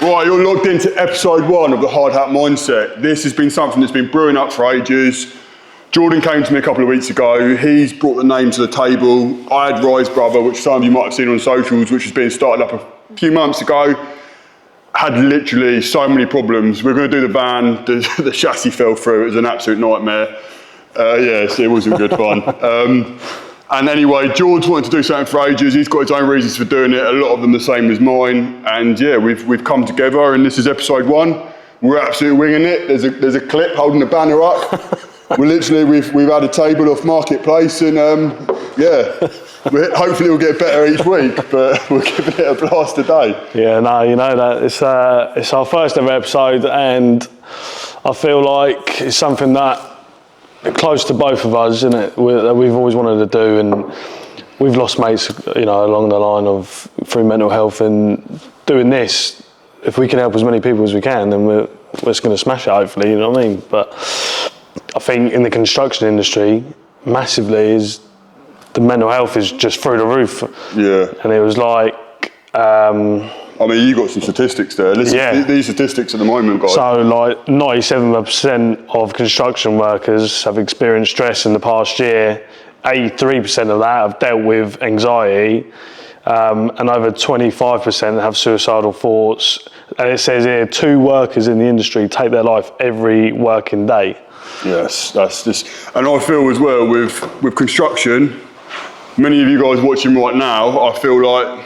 Right, you're logged into episode 1 of the Hard Hat Mindset. This has been something that's been brewing up for ages. Jordan came to me a couple of weeks ago. He's brought the name to the table. I had Rise Brother, which some of you might have seen on socials, which has been started up a few months ago. Had literally so many problems. We were going to do the van, the chassis fell through. It was an absolute nightmare. Yes, it wasn't good fun. And anyway, George wanted to do something for ages. He's got his own reasons for doing it. A lot of them the same as mine. And yeah, we've come together, and this is episode 1. We're absolutely winging it. There's a clip holding the banner up. We've had a table off Marketplace, and hopefully we'll get better each week. But we're giving it a blast today. Yeah, no, you know that it's our first ever episode, and I feel like it's something that close to both of us, isn't it? That we've always wanted to do, and we've lost mates, you know, along the line of through mental health, and doing this. If we can help as many people as we can, then we're just going to smash it. Hopefully, you know what I mean. But I think in the construction industry, massively is the mental health is just through the roof. Yeah. And it was like. I mean, you got some statistics there. Listen, these statistics at the moment, guys. So, like, 97% of construction workers have experienced stress in the past year. 83% of that have dealt with anxiety, and over 25% have suicidal thoughts. And it says here, 2 workers in the industry take their life every working day. Yes, that's just, and I feel as well with construction. Many of you guys watching right now, I feel like.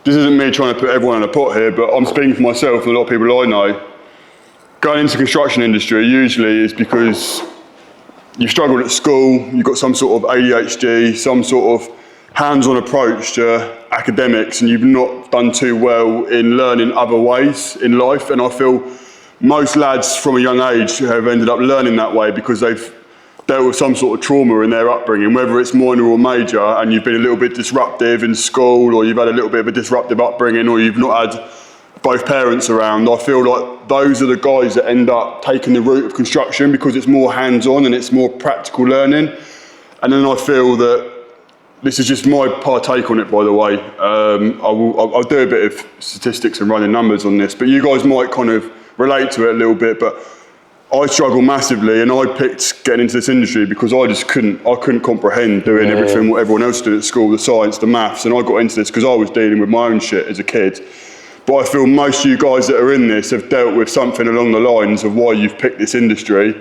This isn't me trying to put everyone in a pot here, but I'm speaking for myself and a lot of people I know. Going into the construction industry usually is because you've struggled at school, you've got some sort of ADHD, some sort of hands-on approach to academics, and you've not done too well in learning other ways in life. And I feel most lads from a young age have ended up learning that way because they've dealt with some sort of trauma in their upbringing, whether it's minor or major, and you've been a little bit disruptive in school, or you've had a little bit of a disruptive upbringing, or you've not had both parents around. I feel like those are the guys that end up taking the route of construction because it's more hands-on and it's more practical learning. And then I feel that this is just my partake on it, by the way. I'll do a bit of statistics and running numbers on this, but you guys might kind of relate to it a little bit. But I struggle massively, and I picked getting into this industry because I couldn't comprehend doing everything what everyone else did at school, the science, the maths, and I got into this because I was dealing with my own shit as a kid. But I feel most of you guys that are in this have dealt with something along the lines of why you've picked this industry,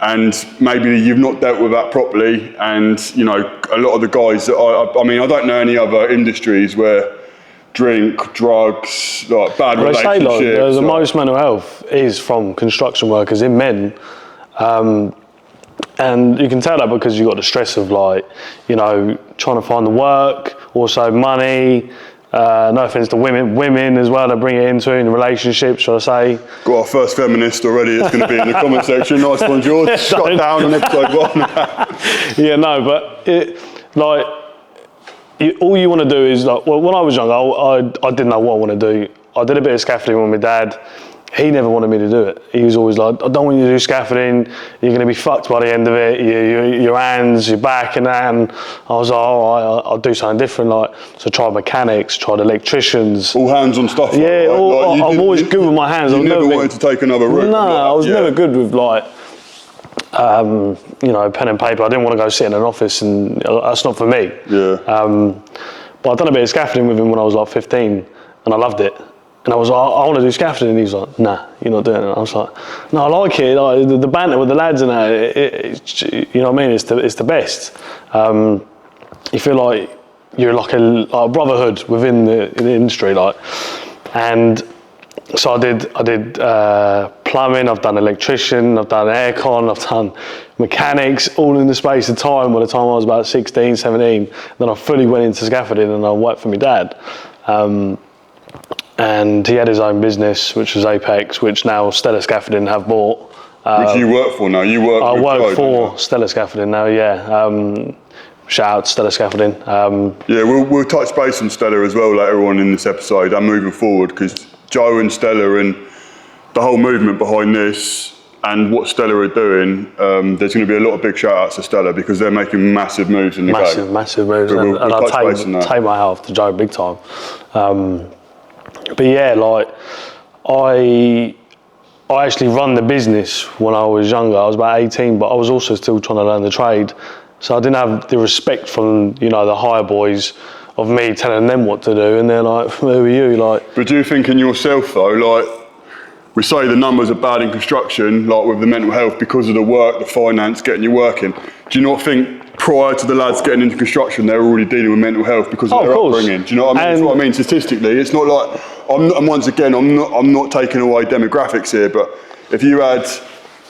and maybe you've not dealt with that properly. And you know, a lot of the guys that I mean, I don't know any other industries where drink, drugs, like bad relationships. They say like, the most mental health is from construction workers in men. And you can tell that because you've got the stress of, like, you know, trying to find the work, also money, no offence to women as well, to bring it into in relationships, shall I say. Got our first feminist already, it's going to be in the comment section. Nice one, George. Shut down on episode 1. Yeah, no, but all you want to do is, like, well, when I was young, I didn't know what I want to do. I did a bit of scaffolding with my dad. He never wanted me to do it. He was always like, I don't want you to do scaffolding. You're going to be fucked by the end of it. Your hands, your back and that. And I was like, all right, I'll do something different. Like, so I tried mechanics, tried electricians. All hands-on stuff. Yeah, like, I'm always good with my hands. You never wanted to take another route. No, I was never good with, like, you know, pen and paper. I didn't want to go sit in an office, and that's not for me. Yeah. But I've done a bit of scaffolding with him when I was like 15, and I loved it. And I was like, I want to do scaffolding. And he was like, nah, you're not doing it. And I was like, no, I like it. Like, the banter with the lads and that, it's, you know what I mean? It's the best. You feel like you're like a brotherhood within the industry, like. And so I did plumbing. I've done electrician. I've done aircon. I've done mechanics, all in the space of time. By the time I was about 16, 17, then I fully went into scaffolding, and I worked for my dad. And he had his own business, which was Apex, which now Stella Scaffolding have bought. Which you work for now? I work for Stella Scaffolding now, yeah. Shout out to Stella Scaffolding. Yeah, we'll touch base on Stella as well later on in this episode and moving forward, because Joe and Stella and the whole movement behind this and what Stella are doing, there's going to be a lot of big shout outs to Stella because they're making massive moves in the game. Massive moves. And I'll take my hat off to Joe big time. But yeah, like I actually run the business when I was younger. I was about 18, but I was also still trying to learn the trade. So I didn't have the respect from, you know, the higher boys of me telling them what to do, and they're like, who are you? Like, But do you think in yourself though, like, we say the numbers are bad in construction, like with the mental health because of the work, the finance, getting you working. Do you not think prior to the lads getting into construction, they were already dealing with mental health because of their upbringing? Do you know what I mean? That's what I mean statistically. It's not like, and once again, I'm not taking away demographics here, but if you had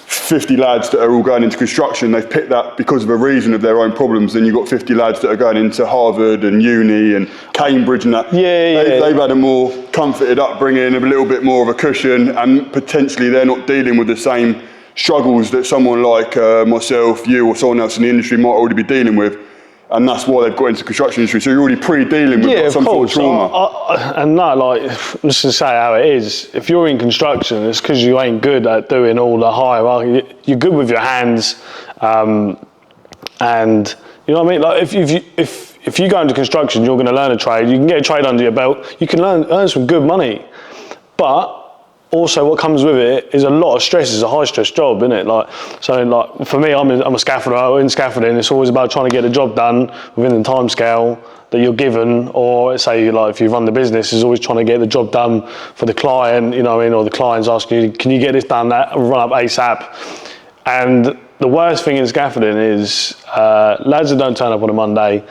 50 lads that are all going into construction, they've picked that because of a reason of their own problems, then you've got 50 lads that are going into Harvard and uni and Cambridge and that. They've had a more comforted upbringing, a little bit more of a cushion, and potentially they're not dealing with the same struggles that someone like myself, you, or someone else in the industry might already be dealing with. And that's why they've got into the construction industry. So you're already pre-dealing with like, some sort of trauma. And no, like, let's just say how it is. If you're in construction, it's because you ain't good at doing all the hierarchy. You're good with your hands, and you know what I mean. Like, if you go into construction, you're going to learn a trade. You can get a trade under your belt. You can earn some good money, but also what comes with it is a lot of stress. It's a high stress job, isn't it? Like, so like for me, I'm a scaffolder. In scaffolding, it's always about trying to get the job done within the time scale that you're given, or say like if you run the business, is always trying to get the job done for the client, you know what I mean, or the client's asking you, can you get this done, that run up ASAP? And the worst thing in scaffolding is lads that don't turn up on a Monday,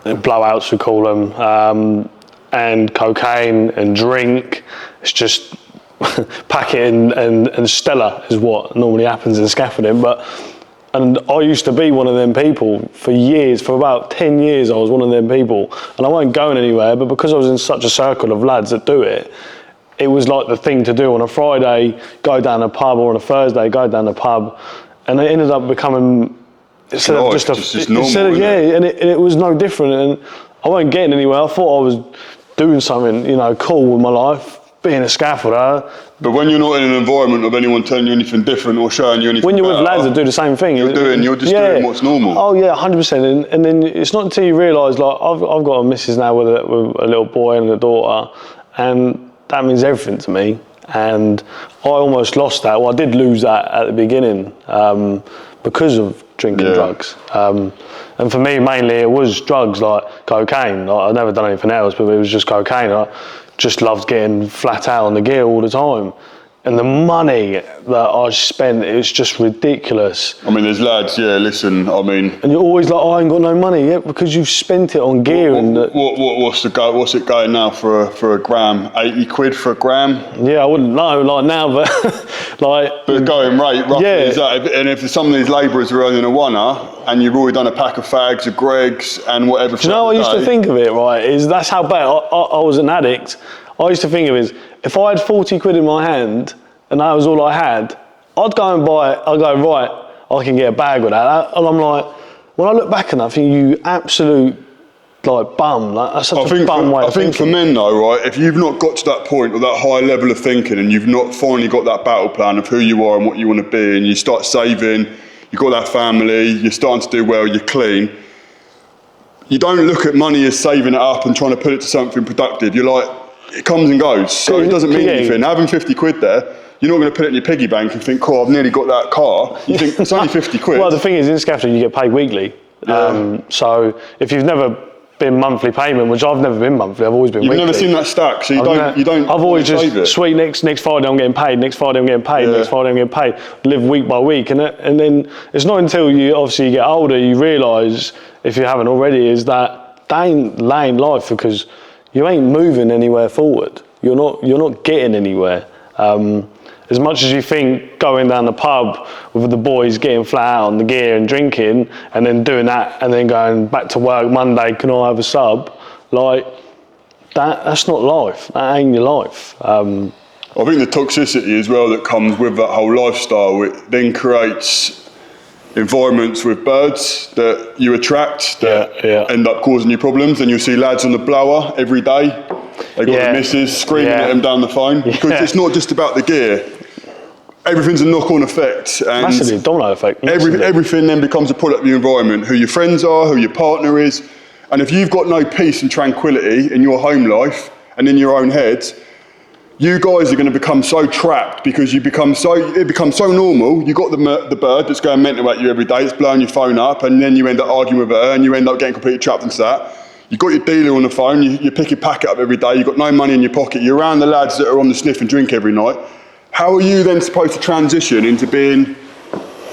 blowouts we call them, and cocaine and drink. It's just packet and Stella is what normally happens in scaffolding. And I used to be one of them people for years, for about 10 years I was one of them people, and I wasn't going anywhere, but because I was in such a circle of lads that do it, it was like the thing to do on a Friday, go down a pub, or on a Thursday, go down the pub, and it ended up becoming, instead of just normal, and it was no different, and I wasn't getting anywhere. I thought I was doing something, you know, cool with my life, being a scaffolder. But when you're not in an environment of anyone telling you anything different or showing you anything when you're with lads that do the same thing, you're just doing what's normal. Oh yeah, 100%. And then it's not until you realise, like, I've got a missus now with a little boy and a daughter, and that means everything to me. And I almost lost that. Well, I did lose that at the beginning because of drinking drugs. And for me, mainly it was drugs, like cocaine. Like, I'd never done anything else, but it was just cocaine. I just loved getting flat out on the gear all the time. And the money that I spent, it was just ridiculous. I mean, there's lads, listen, I mean... And you're always like, I ain't got no money yet, because you've spent it on gear. What's it going now for a gram? 80 quid for a gram? Yeah, I wouldn't know, like now, but like... But going rate, roughly, is that? And if some of these labourers are earning a £1, and you've already done a pack of fags, of Greggs, and whatever... Do you know what I used to think of it, right, is that's how bad, I was an addict. I used to think of it as, if I had 40 quid in my hand, and that was all I had, I'd go and buy it. I'd go, right, I can get a bag with that. And I'm like, when I look back on that, I think you absolute, like, bum. Like, that's such a bum way of thinking. I think for men though, right, if you've not got to that point or that high level of thinking, and you've not finally got that battle plan of who you are and what you want to be, and you start saving, you've got that family, you're starting to do well, you're clean, you don't look at money as saving it up and trying to put it to something productive. You're like, it comes and goes, so it doesn't mean anything. Having 50 quid there, you're not going to put it in your piggy bank and think, cool, I've nearly got that car. You think, it's only 50 quid. Well, the thing is, in scaffolding, you get paid weekly. So if you've never been monthly payment, which I've never been monthly, I've always been weekly. You've never seen that stack, so you don't. I've always just, sweet, next Friday I'm getting paid, next Friday I'm getting paid, next Friday I'm getting paid. Live week by week, and then it's not until you obviously get older, you realise, if you haven't already, is that ain't laying life, because you ain't moving anywhere forward. You're not getting anywhere. As much as you think going down the pub with the boys getting flat out on the gear and drinking, and then doing that, and then going back to work Monday, can I have a sub? Like, that's not life. That ain't your life. I think the toxicity as well that comes with that whole lifestyle, it then creates environments with birds that you attract that end up causing you problems. And you'll see lads on the blower every day. They've got the missus screaming at them down the phone, because it's not just about the gear. Everything's a knock-on effect, and massively, domino effect. Everything then becomes a product of your environment, who your friends are, who your partner is, and if you've got no peace and tranquility in your home life, and in your own head, you guys are going to become so trapped because it becomes so normal. You got the bird that's going mental at you every day, it's blowing your phone up, and then you end up arguing with her, and you end up getting completely trapped into that. You got your dealer on the phone, you pick your packet up every day, you've got no money in your pocket, you're around the lads that are on the sniff and drink every night. How are you then supposed to transition into being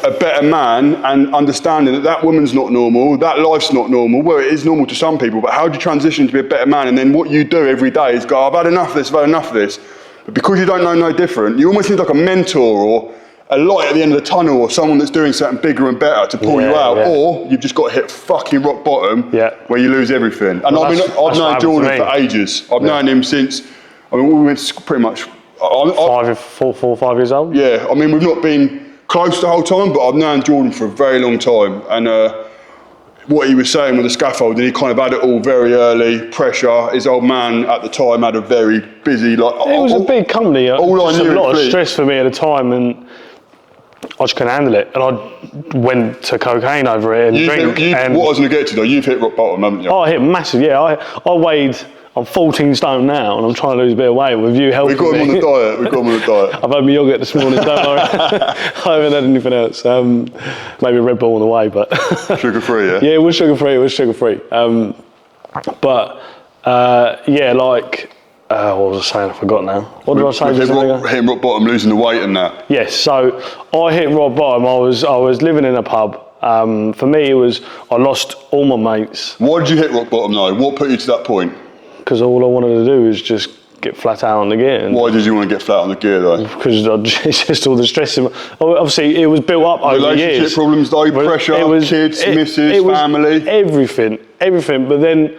a better man and understanding that that woman's not normal, that life's not normal? Well, it is normal to some people, but how do you transition to be a better man? And then what you do every day is go, I've had enough of this, I've had enough of this. But because you don't know no different, you almost need like a mentor or a light at the end of the tunnel or someone that's doing something bigger and better to pull you out, or you've just got to hit fucking rock bottom where you lose everything. And I've known Jordan for ages. I've known him since, we went pretty much... 4 or 5 years old? Yeah, I mean, we've not been close the whole time, but I've known Jordan for a very long time. And what he was saying with the scaffolding, he kind of had it all very early, pressure. His old man at the time had a very busy... It was a big company. All I knew, a lot of stress for me at the time, and I just couldn't handle it. And I went to cocaine over it and drink. What I was going to get to though, you've hit rock bottom, haven't you? Oh, I hit massive, yeah. I weighed... I'm 14 stone now, and I'm trying to lose a bit of weight with you helping me. We've got him on the diet. I've had my yogurt this morning, don't worry. I haven't had anything else. Maybe a Red Bull on the way, but... Sugar-free, yeah? Yeah, it was sugar-free. Yeah, like... what was I saying? I forgot now. What did I say? Hitting rock bottom, losing the weight and that. Yes, so I hit rock bottom. I was living in a pub. For me, it was... I lost all my mates. Why did you hit rock bottom though? What put you to that point? Because all I wanted to do was just get flat out on the gear. Why did you want to get flat on the gear though? Because it's just all the stress. Obviously, it was built up over years. Relationship problems though, pressure, kids, missus, family. Everything. But then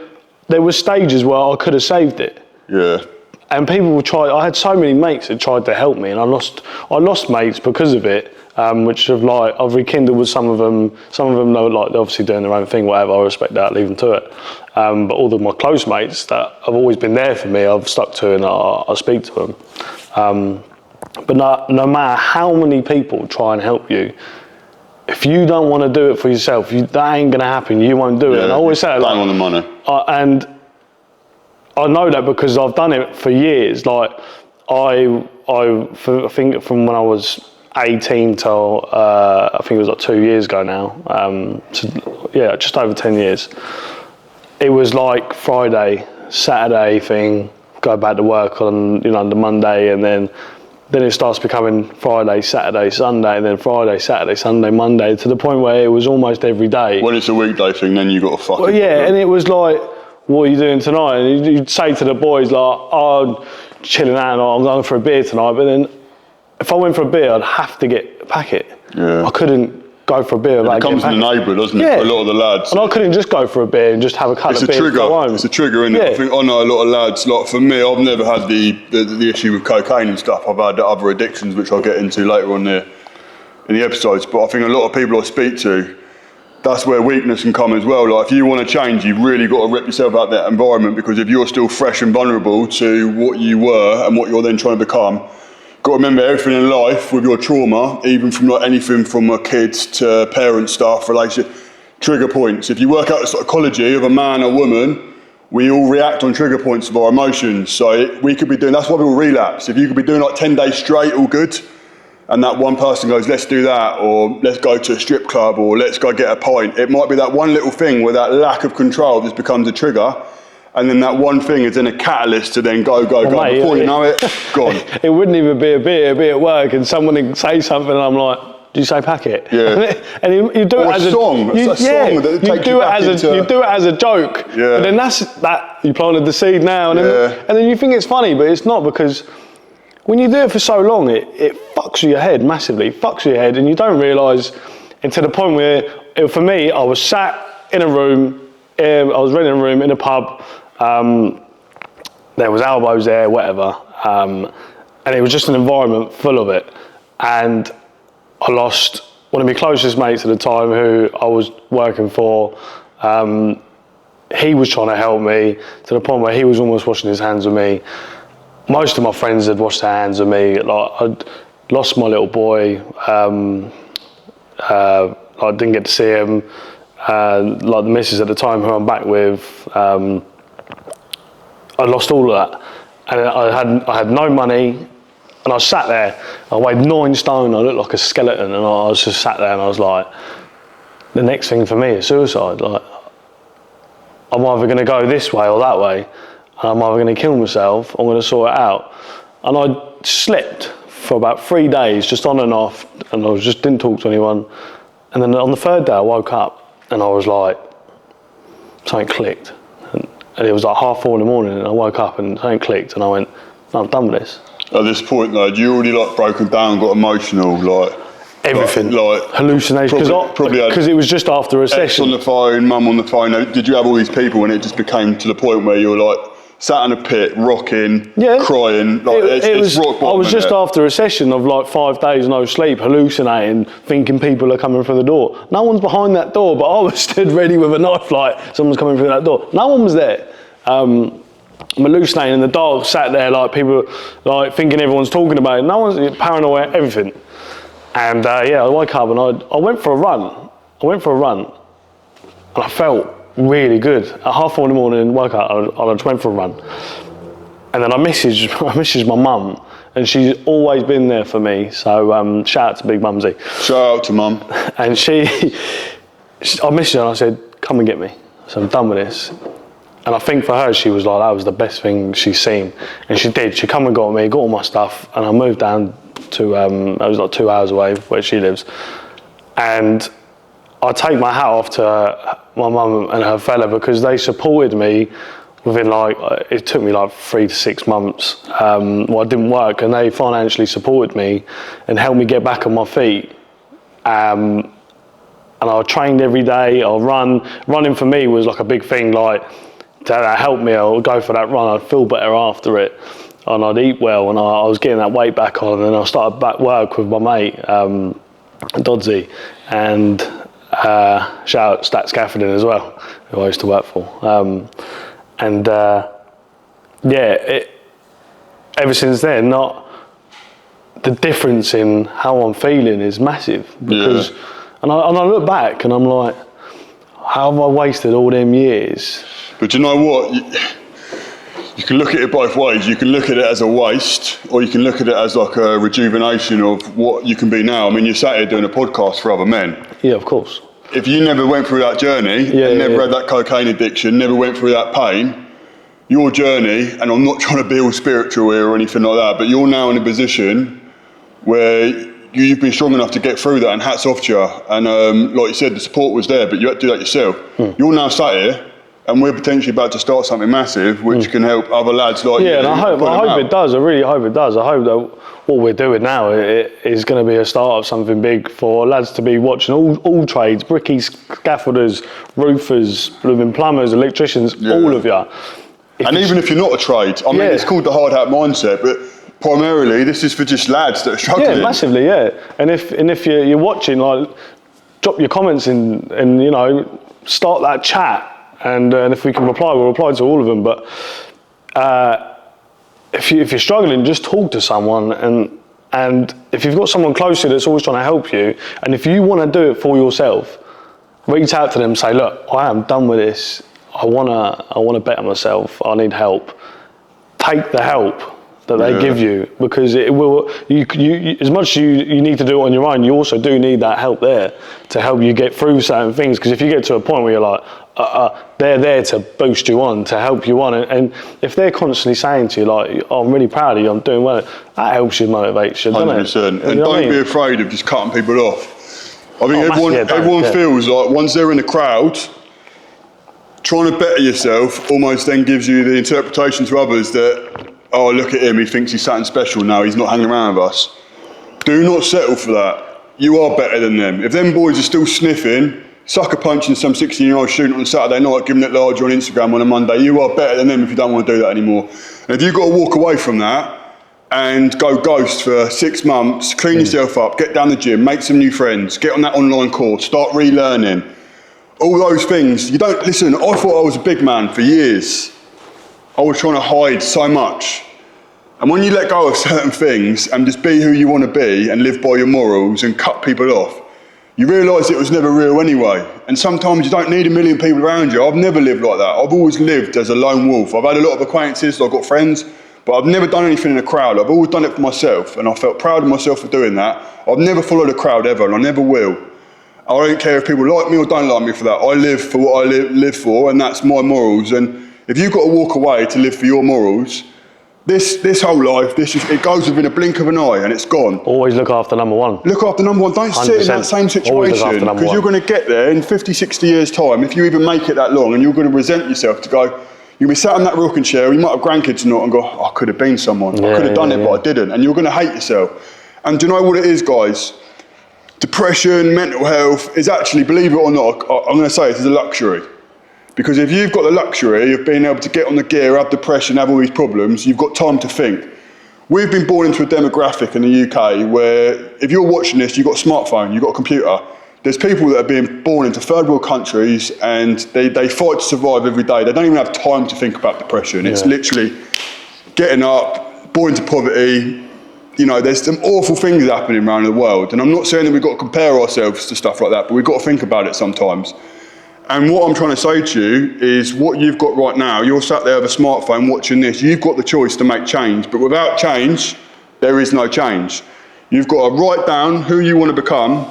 there were stages where I could have saved it. Yeah. And people would try. I had so many mates that tried to help me, and I lost mates because of it. Which I've rekindled with some of them. Some of them know, like, they're obviously doing their own thing, whatever. I respect that, leave them to it. But all of my close mates that have always been there for me, I've stuck to, and I speak to them. But no matter how many people try and help you, if you don't want to do it for yourself, that ain't gonna happen. You won't do it. And I always say, bang on the money. And I know that because I've done it for years. Like I think from when I was 18 till I think it was like 2 years ago now. So just over 10 years. It was like Friday, Saturday thing, go back to work on the Monday, and then it starts becoming Friday, Saturday, Sunday, and then Friday, Saturday, Sunday, Monday, to the point where it was almost every day. When it's a weekday thing, then you got to fucking... Well, yeah, and it was like, what are you doing tonight? And you'd say to the boys, like, oh, chilling out, I'm going for a beer tonight, but then if I went for a beer, I'd have to get a packet. Yeah. I couldn't go for a beer without getting a packet. It becomes an enabler, doesn't it, for a lot of the lads? And I couldn't just go for a beer and just have a couple of beers and go home. It's a trigger, isn't it? I think I know a lot of lads, like for me, I've never had the issue with cocaine and stuff. I've had other addictions, which I'll get into later on in the episodes. But I think a lot of people I speak to, that's where weakness can come as well. Like if you want to change, you've really got to rip yourself out of that environment, because if you're still fresh and vulnerable to what you were and what you're then trying to become, got to remember everything in life with your trauma, even from like anything from a kid to parent stuff, relationship, trigger points. If you work out the psychology of a man or woman, we all react on trigger points of our emotions. So we could be doing, that's why people relapse. If you could be doing like 10 days straight, all good, and that one person goes, let's do that, or let's go to a strip club, or let's go get a pint. It might be that one little thing where that lack of control just becomes a trigger. And then that one thing is then a catalyst to then go. Mate, before you know it, gone. It wouldn't even be a beer, it'd be at work, and someone would say something, and I'm like, "Do you say packet?" Yeah. And you do it as a song. You do it as a joke. Yeah. But then that you planted the seed now, and then you think it's funny, but it's not, because when you do it for so long, it fucks with your head massively. Fucks with your head, and you don't realise, and to the point where, for me, I was sat in a room. I was renting a room in a pub. There was elbows there, whatever, and it was just an environment full of it. And I lost one of my closest mates at the time, who I was working for. He was trying to help me to the point where he was almost washing his hands with me. Most of my friends had washed their hands with me. Like, I'd lost my little boy. I didn't get to see him. Like the missus at the time, who I'm back with, I lost all of that. and I had no money, and I sat there. I weighed 9 stone. I looked like a skeleton, and I was just sat there, and I was like, the next thing for me is suicide. Like, I'm either going to go this way or that way. I'm either going to kill myself, or I'm going to sort it out. And I slept for about 3 days, just on and off, and I just didn't talk to anyone. And then on the 3rd day, I woke up, and I was like, something clicked. And it was like 4:30 in the morning, and I woke up and something clicked, and I went, no, I'm done with this. At this point, though, you already like broken down, got emotional, like everything, like hallucinations. Because it was just after a ex session. on the phone, mum on the phone. Did you have all these people, and it just became to the point where you were like sat in a pit, rocking, crying? Like it's rock bottom, I was just after a session of like 5 days no sleep, hallucinating, thinking people are coming through the door. No one's behind that door, but I was stood ready with a knife, like someone's coming through that door. No one was there. I'm hallucinating in the dark, sat there like people, like thinking everyone's talking about it. No one's paranoid, everything. And I woke up and I went for a run. And I felt really good. At 4:30 in the morning, woke up, I just went for a run. And then I messaged my mum, and she's always been there for me. So shout out to Big Mumsy. Shout out to mum. And I messaged her and I said, come and get me. So I'm done with this. And I think for her, she was like, that was the best thing she's seen. And she did. She come and got me, got all my stuff, and I moved down to, I was like 2 hours away where she lives. And I take my hat off to my mum and her fella, because they supported me within it took me like 3 to 6 months. I didn't work, and they financially supported me and helped me get back on my feet. And I trained every day. Running for me was like a big thing. Like, that helped me. I would go for that run. I'd feel better after it, and I'd eat well, and I was getting that weight back on. And then I started back work with my mate, Dodsey, and shout out Stat Scaffolding as well, who I used to work for. Ever since then, the difference in how I'm feeling is massive. Because, and I look back and I'm like, how have I wasted all them years? But you know what? You can look at it both ways. You can look at it as a waste, or you can look at it as like a rejuvenation of what you can be now. I mean, you're sat here doing a podcast for other men. Yeah, of course. If you never went through that journey, never had that cocaine addiction, never went through that pain, your journey, and I'm not trying to be all spiritual here or anything like that, but you're now in a position where you've been strong enough to get through that, and hats off to you. And like you said, the support was there, but you had to do that yourself. You're now sat here, and we're potentially about to start something massive, which can help other lads like you. Yeah, and I hope it does. I really hope it does. I hope that what we're doing now is going to be a start of something big for lads to be watching all trades, brickies, scaffolders, roofers, plumbers, electricians, all of you. Even if you're not a trade, I mean, it's called the hard hat mindset, but primarily this is for just lads that are struggling. Yeah, massively, yeah. And if you're watching, like, drop your comments in, and you know, start that chat. And if we can reply, we'll reply to all of them. But if you're struggling, just talk to someone. And if you've got someone close to you that's always trying to help you, and if you want to do it for yourself, reach out to them and say, look, I am done with this. I wanna better myself. I need help. Take the help that they give you, because it will. You as much as you need to do it on your own, you also do need that help there to help you get through certain things. Because if you get to a point where you're like, they're there to boost you on, to help you on, and if they're constantly saying to you like, oh, I'm really proud of you, I'm doing well, that helps you, motivates you, doesn't it? 100%. And don't be afraid of just cutting people off. I think everyone feels like once they're in the crowd, trying to better yourself almost then gives you the interpretation to others that, oh, look at him, he thinks he's something special now, he's not hanging around with us. Do not settle for that. You are better than them. If them boys are still sniffing, sucker punching some 16-year-old student on Saturday night, giving it larger on Instagram on a Monday, you are better than them if you don't want to do that anymore. And if you've got to walk away from that and go ghost for 6 months, clean yourself up, get down the gym, make some new friends, get on that online course, start relearning, all those things. You don't, listen, I thought I was a big man for years. I was trying to hide so much. And when you let go of certain things and just be who you want to be and live by your morals and cut people off, you realise it was never real anyway. And sometimes you don't need a million people around you. I've never lived like that. I've always lived as a lone wolf. I've had a lot of acquaintances, I've got friends, but I've never done anything in a crowd. I've always done it for myself, and I felt proud of myself for doing that. I've never followed a crowd ever, and I never will. I don't care if people like me or don't like me for that. I live for what I live for, and that's my morals. And if you've got to walk away to live for your morals, this whole life, it goes within a blink of an eye and it's gone. Always look after number one. Look after number one. Don't sit in that same situation, because you're going to get there in 50, 60 years' time. If you even make it that long, and you're going to resent yourself to go, you'll be sat in that rocking chair, you might have grandkids or not, and go, I could have been someone. I could have done it, but I didn't. And you're going to hate yourself. And do you know what it is, guys? Depression, mental health is actually, believe it or not, I'm going to say it is a luxury. Because if you've got the luxury of being able to get on the gear, have depression, have all these problems, you've got time to think. We've been born into a demographic in the UK where if you're watching this, you've got a smartphone, you've got a computer. There's people that are being born into third world countries and they fight to survive every day. They don't even have time to think about depression. It's literally getting up, born into poverty. You know, there's some awful things happening around the world. And I'm not saying that we've got to compare ourselves to stuff like that, but we've got to think about it sometimes. And what I'm trying to say to you is what you've got right now, you're sat there with a smartphone watching this, you've got the choice to make change, but without change, there is no change. You've got to write down who you want to become,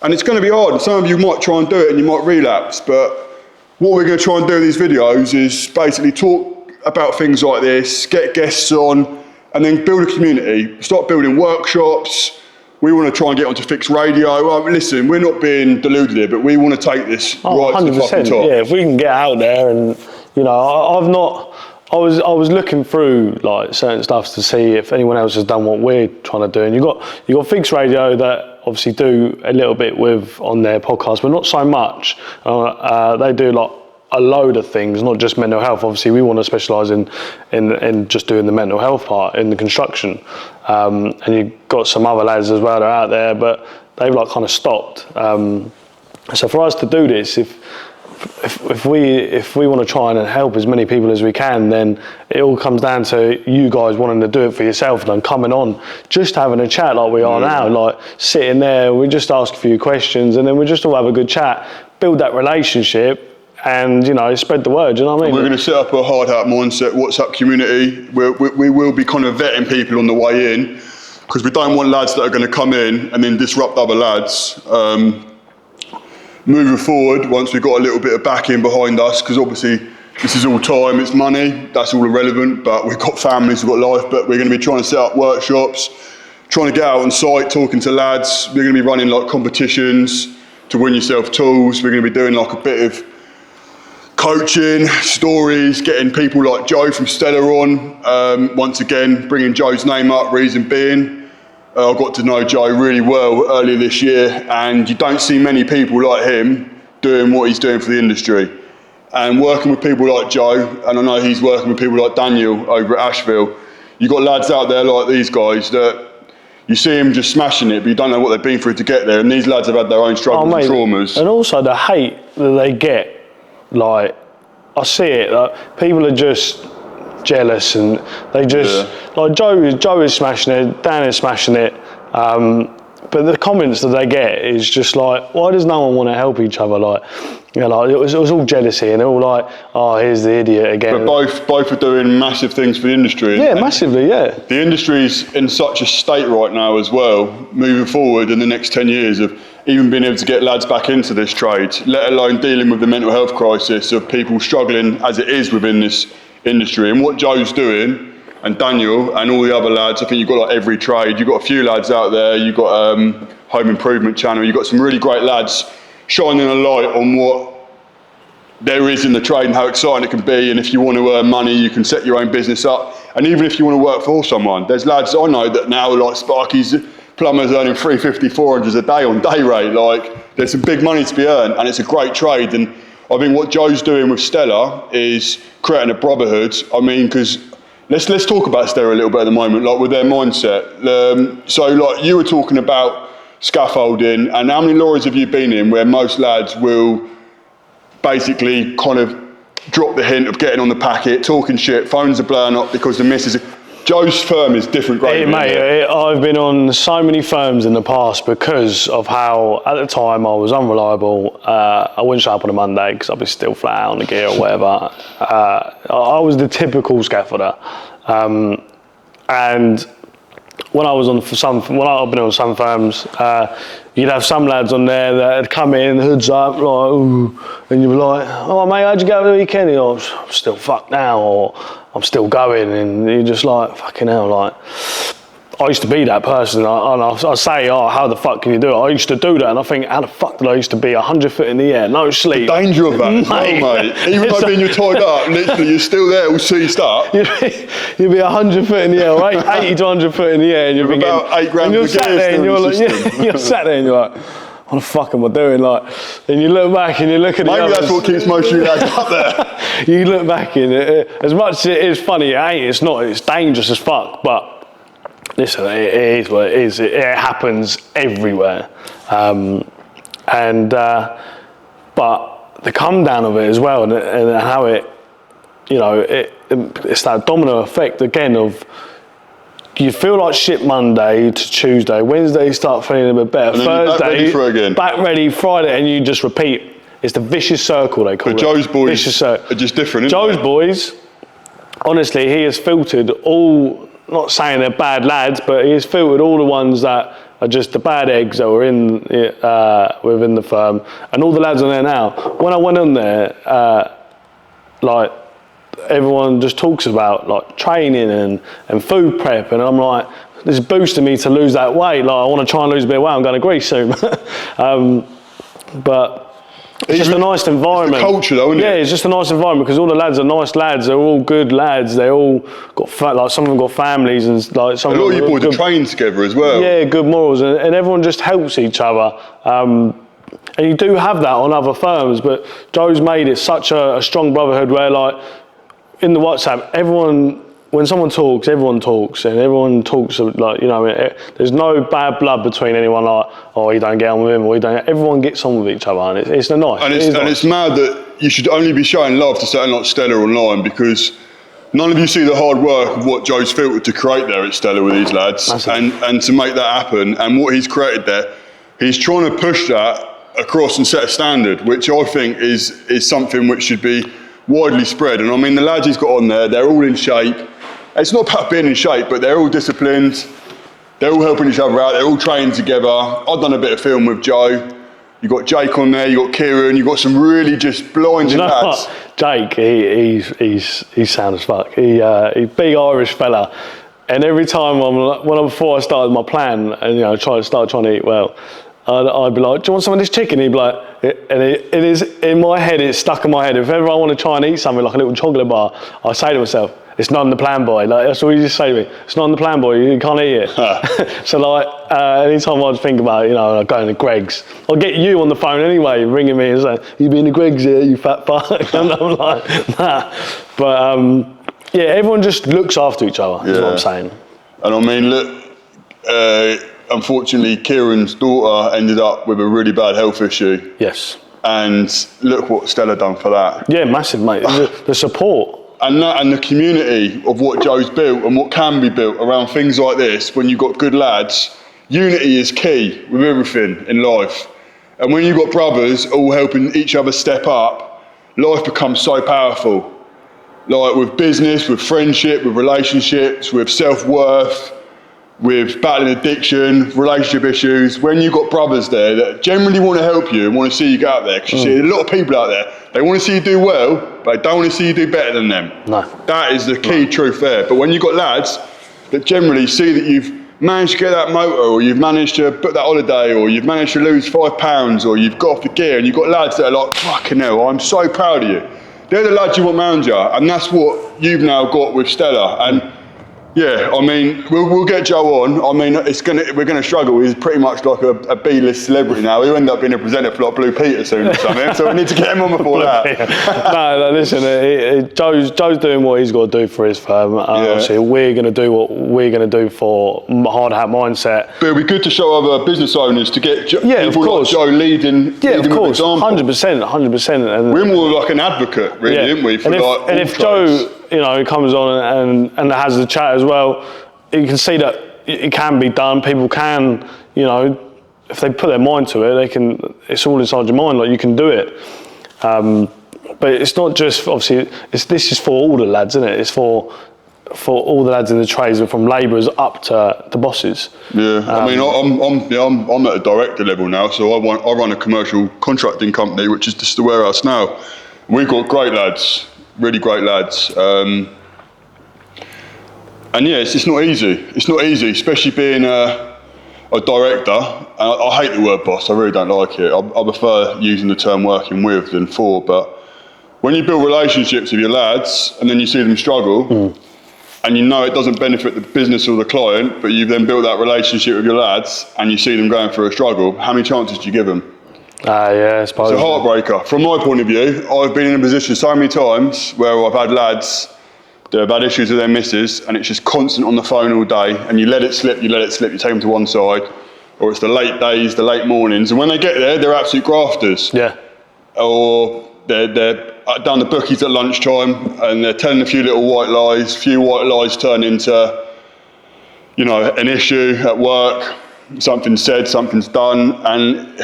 and it's going to be hard, and some of you might try and do it and you might relapse, but what we're going to try and do in these videos is basically talk about things like this, get guests on, and then build a community, start building workshops. We want to try and get onto fixed radio. Well, listen, we're not being deluded here, but we want to take this right to the fucking top. Yeah, if we can get out there, and you know, I was looking through like certain stuff to see if anyone else has done what we're trying to do, and you got fixed radio that obviously do a little bit with on their podcast, but not so much. They do like a load of things, not just mental health. Obviously, we want to specialise in just doing the mental health part in the construction. And you've got some other lads as well that are out there, but they've like kind of stopped. So for us to do this, if we want to try and help as many people as we can, then it all comes down to you guys wanting to do it for yourself and coming on, just having a chat like we are now, like sitting there, we just ask a few questions and then we just all have a good chat, build that relationship, and you know, spread the word. You know what I mean? We're going to set up a hard hat mindset WhatsApp community. We will be kind of vetting people on the way in, because we don't want lads that are going to come in and then disrupt other lads. Moving forward, once we've got a little bit of backing behind us, because obviously this is all time, it's money, that's all irrelevant, but we've got families, we've got life, but we're going to be trying to set up workshops, trying to get out on site, talking to lads. We're going to be running like competitions to win yourself tools. We're going to be doing like a bit of coaching, stories, getting people like Joe from Stella on. Once again, bringing Joe's name up, reason being, I got to know Joe really well earlier this year, and you don't see many people like him doing what he's doing for the industry. And working with people like Joe, and I know he's working with people like Daniel over at Asheville, you've got lads out there like these guys that you see them just smashing it, but you don't know what they've been through to get there, and these lads have had their own struggles and traumas. And also the hate that they get. Like, I see it, like, people are just jealous and they just, like Joe is smashing it, Dan is smashing it, but the comments that they get is just like, why does no one want to help each other? Like, you know, like it was all jealousy and they're all like, oh, here's the idiot again. But both are doing massive things for the industry. Yeah, massively, yeah. The industry's in such a state right now as well, moving forward in the next 10 years of even being able to get lads back into this trade, let alone dealing with the mental health crisis of people struggling as it is within this industry. And what Joe's doing, and Daniel and all the other lads, I think you've got like every trade, you've got a few lads out there, you've got Home Improvement Channel, you've got some really great lads shining a light on what there is in the trade and how exciting it can be. And if you want to earn money, you can set your own business up. And even if you want to work for someone, there's lads I know that now like sparkies, plumbers earning 350, 400 a day on day rate. Like, there's some big money to be earned and it's a great trade. And I think what Joe's doing with Stella is creating a brotherhood. I mean, because let's talk about Stella a little bit at the moment, like with their mindset. So like you were talking about scaffolding, and how many lorries have you been in where most lads will basically kind of drop the hint of getting on the packet, talking shit, phones are blowing up because the missus... Joe's firm is different grade. Hey, mate, I've been on so many firms in the past because of how, at the time, I was unreliable. I wouldn't show up on a Monday because I'd be still flat out on the gear or whatever. I was the typical scaffolder. And when I've been on some firms, you'd have some lads on there that'd come in, hoods up, like, ooh, and you'd be like, oh mate, how'd you go over the weekend? And I'm still fucked now, or I'm still going, and you're just like, fucking hell, like, I used to be that person, I say, oh, how the fuck can you do it? I used to do that, and I think, how the fuck did I used to be 100 foot in the air, no sleep? The danger of that as well, mate. Even though being you're tied up, literally, you're still there, all seized up. You'd be 100 foot in the air, or 80 to 100 foot in the air, and you're about 8 grams and you're of sat gear there, and still in the system. you're sat there, and you're like, what the fuck am I doing? Like, and you look back and you look at the Maybe others. that's what keeps most of you lads up there. You look back and as much as it is funny, it ain't. It's not. It's dangerous as fuck. But listen, it is what it is. It happens everywhere. But the come down of it as well, and how it, you know, it's that domino effect again of. You feel like shit Monday to Tuesday, Wednesday you start feeling a bit better, and Thursday back ready, Friday, and you just repeat. It's the vicious circle they call it. But Joe's boys are just different, isn't Joe's they? boys, honestly, he has filtered all, not saying they're bad lads, but he has filtered all the ones that are just the bad eggs that were within the firm, and all the lads on there now. When I went on there, like, everyone just talks about like training and food prep, and I'm like, this is boosting me to lose that weight. Like, I want to try and lose a bit of weight. I'm going to Greece soon. But it's just a nice environment. It's the culture, though, isn't it? Yeah, it's just a nice environment because all the lads are nice lads. They're all good lads. They all got like, some of them got families, and like some. A lot of you boys are trained together as well. Yeah, good morals, and everyone just helps each other. And you do have that on other firms, but Joe's made it such a strong brotherhood where, like, in the WhatsApp, when someone talks, everyone talks, and everyone talks, like, you know, there's no bad blood between anyone, like, oh, you don't get on with him, or you don't. Everyone gets on with each other, and it's nice. And it's mad that you should only be showing love to something like Stella online, because none of you see the hard work of what Joe's filtered to create there at Stella with these lads, and to make that happen, and what he's created there. He's trying to push that across and set a standard, which I think is something which should be widely spread. And I mean, the lads he's got on there, they're all in shape. It's not about being in shape, but they're all disciplined. They're all helping each other out. They're all trained together. I've done a bit of film with Joe. You've got Jake on there, you've got Kieran, you've got some really just blinding lads. What? Jake, he's sound as fuck. He's a big Irish fella. And every time before I started my plan, and, you know, trying to eat well, I'd be like, do you want some of this chicken? He'd be like, and it is in my head, it's stuck in my head. If ever I want to try and eat something like a little chocolate bar, I say to myself, it's not on the plan, boy. Like, that's all you just say to me. It's not on the plan, boy. You can't eat it. So, like, anytime I'd think about it, you know, like going to Greg's, I'll get you on the phone anyway, ringing me and saying, you been to Greg's here, you fat fuck? And I'm like, nah. But, yeah, everyone just looks after each other, is what I'm saying. And I mean, look, unfortunately, Kieran's daughter ended up with a really bad health issue. Yes. And look what Stella done for that. Yeah, massive, mate. The support. And the community of what Joe's built and what can be built around things like this, when you've got good lads, unity is key with everything in life. And when you've got brothers all helping each other step up, life becomes so powerful. Like with business, with friendship, with relationships, with self-worth, with battling addiction, relationship issues. When you've got brothers there that generally want to help you and want to see you go out there, because you see a lot of people out there, they want to see you do well, but they don't want to see you do better than them. No. That is the key truth there. But when you've got lads that generally see that you've managed to get that motor, or you've managed to book that holiday, or you've managed to lose 5 pounds, or you've got off the gear, and you've got lads that are like, fucking hell, I'm so proud of you. They're the lads you want around you, and that's what you've now got with Stella. And yeah, I mean, we'll get Joe on. I mean, we're gonna struggle. He's pretty much like a B-list celebrity now. He'll end up being a presenter for like Blue Peter soon or something. So we need to get him on before that. No, listen, Joe's doing what he's got to do for his firm. Obviously, we're gonna do what we're gonna do for Hard Hat Mindset. But it'll be good to show other business owners to get people like Joe leading. Yeah, of course, 100%. And we're more like an advocate, really, aren't we? And if Joe, you know, comes on and has the chat as well, you can see that it can be done. People can, you know, if they put their mind to it, they can. It's all inside your mind. Like, you can do it. But it's not just, obviously, this is for all the lads, isn't it? It's for for all the lads in the trades, from labourers up to the bosses. Yeah, I mean, I'm at a director level now, so I run a commercial contracting company, which is just the warehouse now. We've got great lads, really great lads. And yeah, it's not easy. It's not easy, especially being a director. I hate the word boss, I really don't like it. I prefer using the term working with than for, but when you build relationships with your lads and then you see them struggle, and you know it doesn't benefit the business or the client, but you've then built that relationship with your lads and you see them going through a struggle, how many chances do you give them? Yeah, I suppose. It's a heartbreaker. From my point of view, I've been in a position so many times where I've had lads that have had issues with their missus and it's just constant on the phone all day, and you let it slip, you take them to one side, or it's the late days, the late mornings, and when they get there, they're absolute grafters. Yeah. Or they're down the bookies at lunchtime and they're telling a few little white lies. Few white lies turn into, you know, an issue at work. Something's said, something's done. And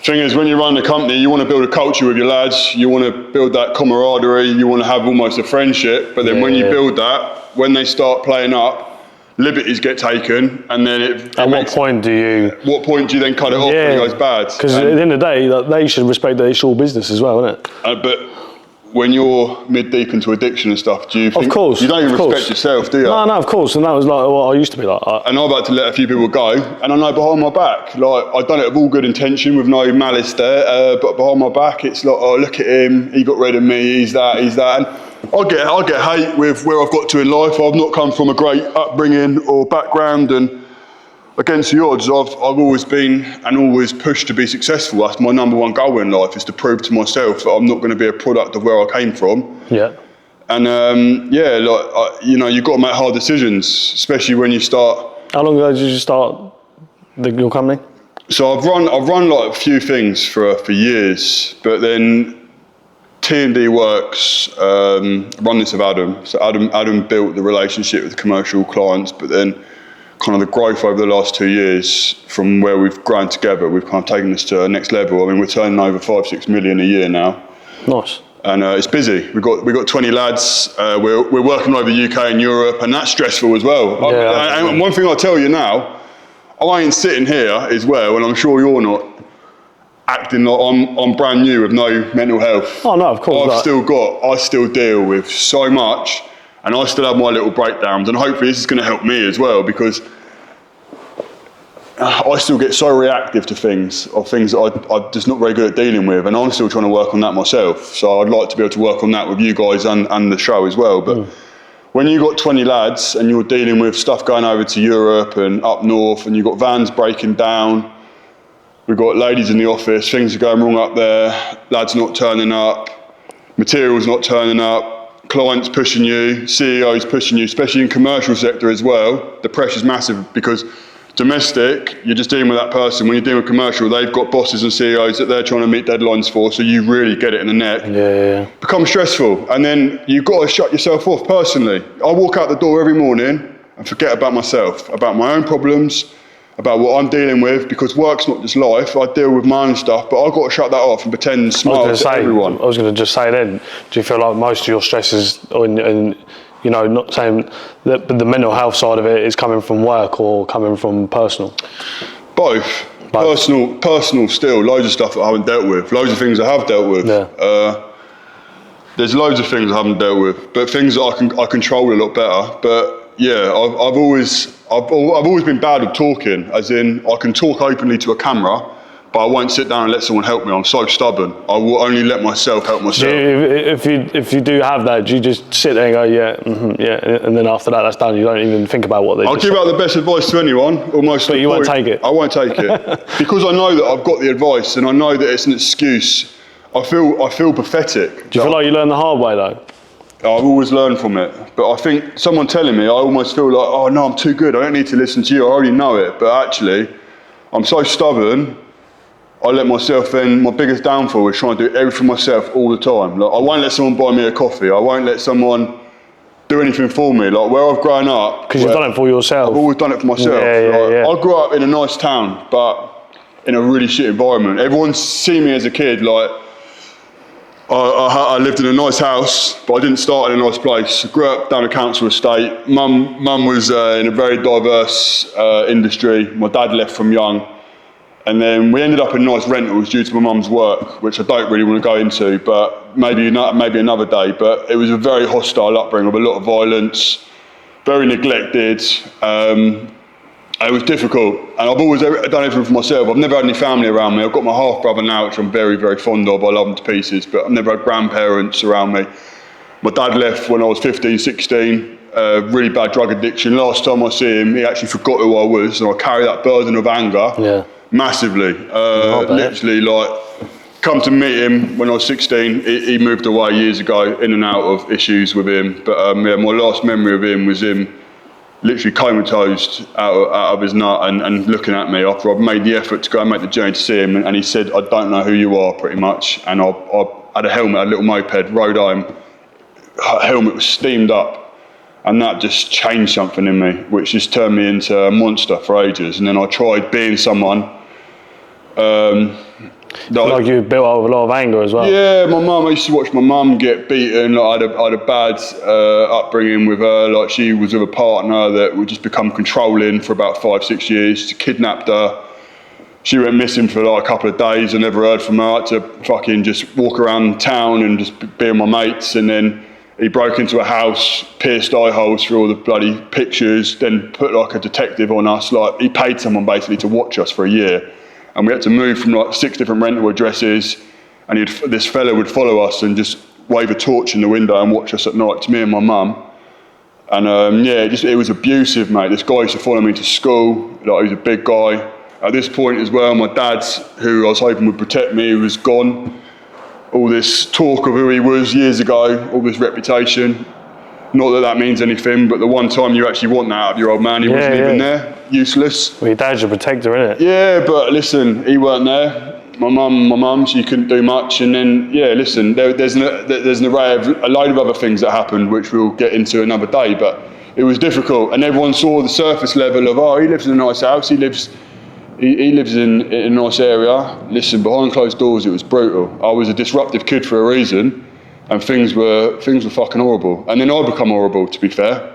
thing is, when you run a company, you want to build a culture with your lads. You want to build that camaraderie. You want to have almost a friendship. But then when you build that, when they start playing up, liberties get taken, and then At what point do you then cut it off when it goes bad? Because at the end of the day, they should respect that it's your business as well, isn't it? But when you're mid-deep into addiction and stuff, do you think... Of course. You don't even respect yourself, do you? No, of course. And that was like what I used to be like. And I've had to let a few people go, and I know behind my back, like, I've done it with all good intention, with no malice there, but behind my back, it's like, oh, look at him, he got rid of me, he's that. And I get hate with where I've got to in life. I've not come from a great upbringing or background, and against the odds, I've always been and always pushed to be successful. That's my number one goal in life, is to prove to myself that I'm not going to be a product of where I came from. Yeah. And you've got to make hard decisions, especially when you start. How long ago did you start your company? So I've run like a few things for years, but then T&D Works run this with Adam. So Adam built the relationship with commercial clients, but then kind of the growth over the last 2 years from where we've grown together, we've kind of taken this to a next level. I mean, we're turning over 5-6 million a year now. Nice. And it's busy. We've got 20 lads. We're working over the UK and Europe, and that's stressful as well. Yeah, and one thing I'll tell you now, I ain't sitting here as well, and I'm sure you're not, acting like I'm brand new with no mental health. Oh no, of course. I still deal with so much, and I still have my little breakdowns, and hopefully this is going to help me as well, because I still get so reactive to things that I'm just not very good at dealing with, and I'm still trying to work on that myself. So I'd like to be able to work on that with you guys and the show as well. But when you've got 20 lads and you're dealing with stuff going over to Europe and up north, and you've got vans breaking down, we've got ladies in the office, things are going wrong up there, lads not turning up, materials not turning up, clients pushing you, CEOs pushing you, especially in commercial sector as well. The pressure's massive, because domestic, you're just dealing with that person. When you're dealing with commercial, they've got bosses and CEOs that they're trying to meet deadlines for, so you really get it in the neck. Yeah. Becomes stressful, and then you've got to shut yourself off personally. I walk out the door every morning and forget about myself, about my own problems, about what I'm dealing with, because work's not just life. I deal with my own stuff, but I've got to shut that off and pretend and smile to everyone. I was going to just say then, do you feel like most of your stress is, and you know, not saying that, but the mental health side of it is coming from work or coming from personal? Both. Personal still, loads of stuff that I haven't dealt with, loads of things I have dealt with. Yeah. There's loads of things I haven't dealt with, but things that I control a lot better. But yeah, I've always been bad at talking, as in I can talk openly to a camera, but I won't sit down and let someone help me. I'm so stubborn. I will only let myself help myself. If you do have that, do you just sit there and go, yeah, and then after that, that's done? You don't even think about what they I'll give out the best advice to anyone, almost. But you won't take it? I won't take it. Because I know that I've got the advice, and I know that it's an excuse. I feel pathetic. Do you feel like you learned the hard way though? I've always learned from it, but I think someone telling me, I almost feel like, oh no, I'm too good, I don't need to listen to you, I already know it. But actually, I'm so stubborn, I let myself then, my biggest downfall is trying to do everything myself all the time. Like, I won't let someone buy me a coffee, I won't let someone do anything for me. Like, where I've grown up. Because you've done it for yourself. I've always done it for myself. Yeah. I grew up in a nice town, but in a really shit environment. Everyone's seen me as a kid, like, I lived in a nice house, but I didn't start in a nice place. I grew up down a council estate. Mum was in a very diverse industry. My dad left from young. And then we ended up in nice rentals due to my mum's work, which I don't really want to go into, but maybe another day. But it was a very hostile upbringing with a lot of violence, very neglected. It was difficult, and I've always done everything for myself. I've never had any family around me. I've got my half brother now, which I'm very, very fond of. I love him to pieces, but I've never had grandparents around me. My dad left when I was 15, 16, really bad drug addiction. Last time I see him, he actually forgot who I was, and I carry that burden of anger massively. Literally, like, come to meet him when I was 16. He moved away years ago, in and out of issues with him. But yeah, my last memory of him was him literally comatose out of his nut and looking at me after I'd made the effort to go and make the journey to see him, and he said, "I don't know who you are," pretty much. And I had a helmet, a little moped, rode home. Helmet was steamed up, and that just changed something in me, which just turned me into a monster for ages. And then I tried being someone. Like you built up with a lot of anger as well. Yeah, I used to watch my mum get beaten. Like I had a bad upbringing with her. Like she was with a partner that would just become controlling for about 5-6 years. She kidnapped her. She went missing for like a couple of days. I never heard from her. I had to fucking just walk around town and just be with my mates. And then he broke into a house, pierced eye holes through all the bloody pictures, then put like a detective on us. Like he paid someone basically to watch us for a year. And we had to move from like 6 different rental addresses, and this fella would follow us and just wave a torch in the window and watch us at night, to me and my mum. And yeah, it was abusive, mate. This guy used to follow me to school. Like, he was a big guy. At this point as well, my dad, who I was hoping would protect me, was gone. All this talk of who he was years ago, all this reputation. Not that that means anything, but the one time you actually want that out of your old man, he wasn't even there. Useless. Well, your dad's your protector, innit? Yeah, but listen, he weren't there. My mum, she couldn't do much. And then, yeah, listen, there's an array of a load of other things that happened, which we'll get into another day. But it was difficult, and everyone saw the surface level of, oh, he lives in a nice house, he lives in a nice area. Listen, behind closed doors, it was brutal. I was a disruptive kid for a reason, and things were fucking horrible. And then I become horrible, to be fair.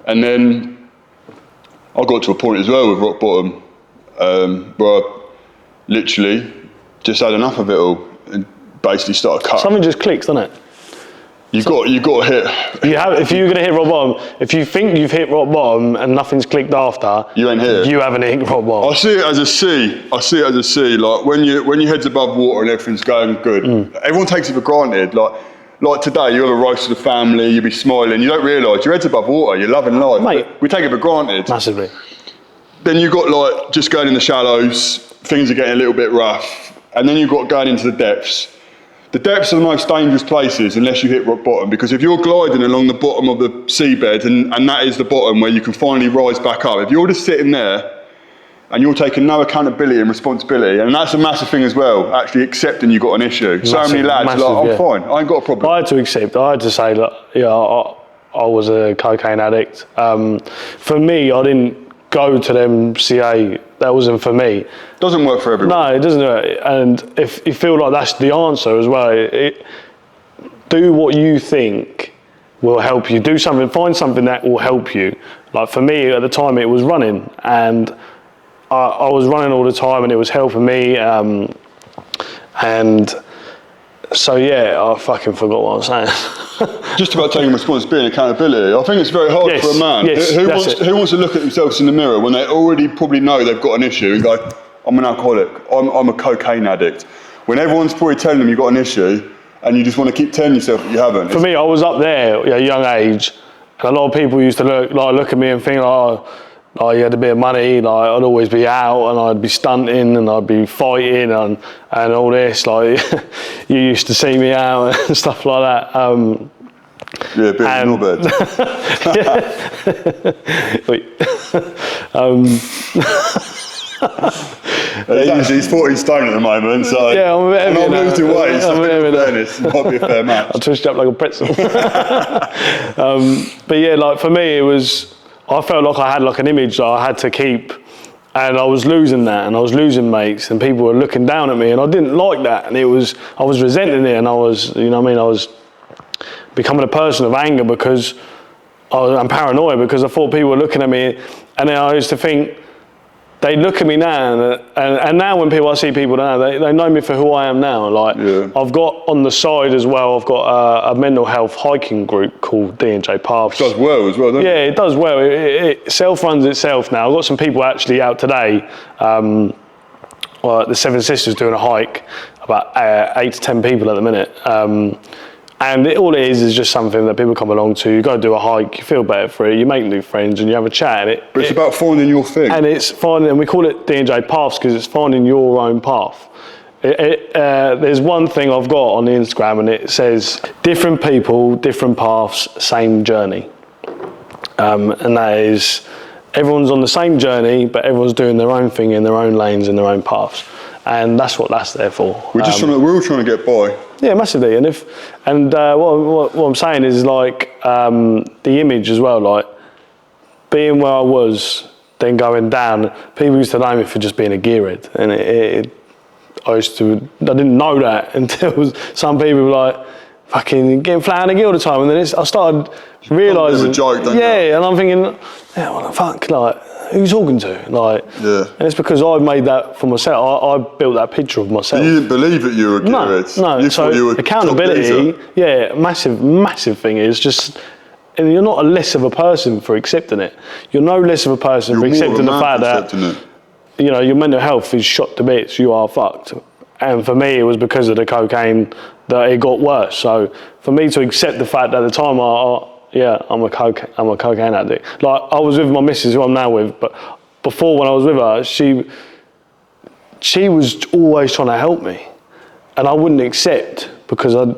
And then I got to a point as well with rock bottom, where I literally just had enough of it all and basically started cutting. Something just clicks, doesn't it? You got to hit. If you're gonna hit rock bottom, if you think you've hit rock bottom and nothing's clicked after, you ain't hit. You haven't hit rock bottom. I see it as a C. Like when your head's above water and everything's going good, everyone takes it for granted. Like today, you have a roast of the family, you be smiling, you don't realise your head's above water, you're loving life. Mate, we take it for granted. Massively. Then you've got like just going in the shallows, things are getting a little bit rough, and then you've got going into the depths. The depths are the most dangerous places unless you hit rock bottom, because if you're gliding along the bottom of the seabed and that is the bottom where you can finally rise back up, if you're just sitting there and you're taking no accountability and responsibility, and that's a massive thing as well, actually accepting you've got an issue. So many lads are like, I'm fine, I ain't got a problem. I had to accept, I had to say, look, yeah, I was a cocaine addict. For me, I didn't go to them CA, that wasn't for me. Doesn't work for everyone. No, it doesn't. And if you feel like that's the answer as well, do what you think will help you. Do something, find something that will help you. Like for me at the time, it was running, and I was running all the time, and it was helping me. And so yeah, I fucking forgot what I was saying. Just about taking responsibility and accountability. I think it's very hard for a man. Who wants to look at themselves in the mirror when they already probably know they've got an issue and go, I'm an alcoholic, I'm a cocaine addict. When everyone's probably telling them you've got an issue and you just want to keep telling yourself that you haven't. For me, I was up there at a young age, and a lot of people used to look at me and think, oh, you had a bit of money, like I'd always be out and I'd be stunting and I'd be fighting and all this, like you used to see me out and stuff like that. Yeah, bit of an bed. He's 14 stone at the moment, so yeah, I'm a bit heavy. And I'm losing weight, so in fairness, it might be a fair match. I twisted up like a pretzel. But yeah, like for me, I felt like I had like an image that I had to keep, And I was losing that, and I was losing mates, and people were looking down at me, and I didn't like that, and I was resenting it, and I was, you know what I mean, I was becoming a person of anger because I'm paranoid, because I thought people were looking at me, and then I used to think, they look at me now, and now when I see people now, they know me for who I am now. Like, I've got on the side as well, I've got a mental health hiking group called D&J Paths. It does well as well, doesn't it? Yeah, it does well. It self-runs itself now. I've got some people actually out today, the Seven Sisters doing a hike, about 8 to 10 people at the minute. And all it is just something that people come along to. You go do a hike, you feel better for it, you make new friends, and you have a chat. But it's about finding your thing. And it's finding, and we call it D&J Paths because it's finding your own path. There's one thing I've got on the Instagram, and it says, different people, different paths, same journey. And that is, everyone's on the same journey, but everyone's doing their own thing in their own lanes, in their own paths. And that's what that's there for. We're all trying to get by. Yeah, massively. And what I'm saying is, like, the image as well, like being where I was, then going down. People used to know me for just being a gearhead, and I didn't know that until some people were like, fucking getting flat on the gear all the time, and then I started realising. Joke, don't you? And I'm thinking, yeah, what the fuck, like, who are you talking to? Like, and it's because I made that for myself. I built that picture of myself. You didn't believe that you were a gearhead. No. So you were accountability, massive thing is just, and you're not less of a person for accepting it. You're no less of a person for accepting the fact that, you know, your mental health is shot to bits. You are fucked. And for me, it was because of the cocaine that it got worse. So for me to accept the fact that at the time, I'm a cocaine addict. Like, I was with my missus, who I'm now with, but before, when I was with her, she was always trying to help me, and I wouldn't accept, because I'm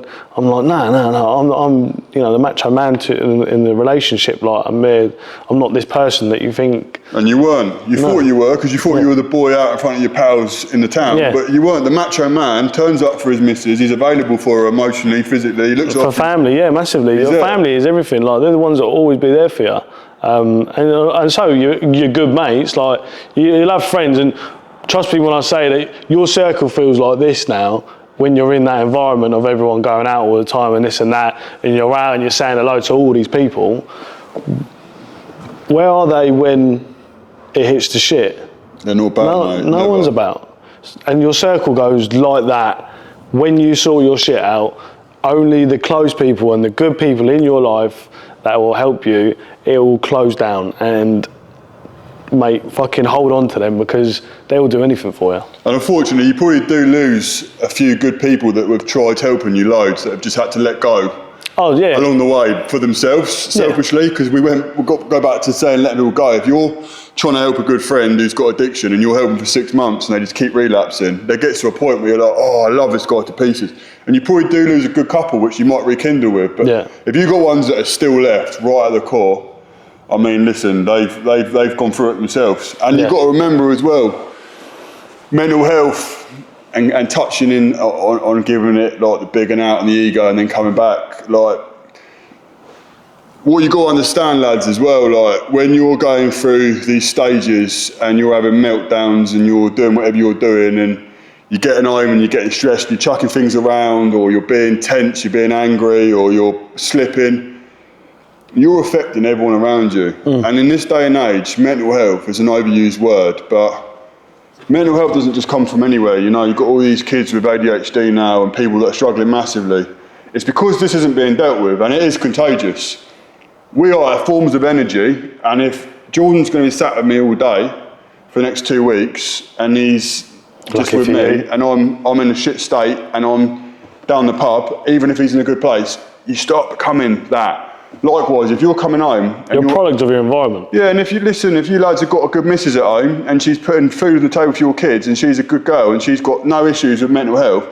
like, no, I'm you know, the macho man in the relationship. Like, I'm not this person that you think. And you weren't. You thought you were, because you thought you were the boy out in front of your pals in the town. Yeah. But you weren't. The macho man turns up for his missus. He's available for her emotionally, physically. He looks for family. Yeah, massively. Your family is everything. Like, they're the ones that will always be there for you. And so you're good mates. Like, you'll have friends, and trust me when I say that your circle feels like this now. When you're in that environment of everyone going out all the time and this and that, and you're out and you're saying hello to all these people, where are they when it hits the shit? They're not about, no one's about. And your circle goes like that. When you sort your shit out, only the close people and the good people in your life that will help you, it will close down. And mate, fucking hold on to them, because they will do anything for you. And unfortunately, you probably do lose a few good people that have tried helping you loads, that have just had to let go. Oh yeah. Along the way for themselves, selfishly, because we'll go back to saying letting people go. If you're trying to help a good friend who's got addiction and you're helping for 6 months and they just keep relapsing, there gets to a point where you're like, oh, I love this guy to pieces. And you probably do lose a good couple, which you might rekindle with. But if you've got ones that are still left right at the core, I mean, listen, they've gone through it themselves. And you've got to remember as well, mental health and touching in on giving it like the bigging out and the ego and then coming back. Like, what you got to understand, lads, as well, like, when you're going through these stages and you're having meltdowns and you're doing whatever you're doing and you're getting home and you're getting stressed, you're chucking things around, or you're being tense, you're being angry, or you're slipping, you're affecting everyone around you. And in this day and age, mental health is an overused word, but mental health doesn't just come from anywhere. You know, you've got all these kids with ADHD now and people that are struggling massively. It's because this isn't being dealt with, and it is contagious. We are forms of energy, and if Jordan's going to be sat with me all day for the next 2 weeks, and he's just with me, and I'm in a shit state, and I'm down the pub, even if he's in a good place, you start becoming that. Likewise, if you're coming home, and you're a product of your environment. Yeah, and if you lads have got a good missus at home, and she's putting food on the table for your kids, and she's a good girl, and she's got no issues with mental health,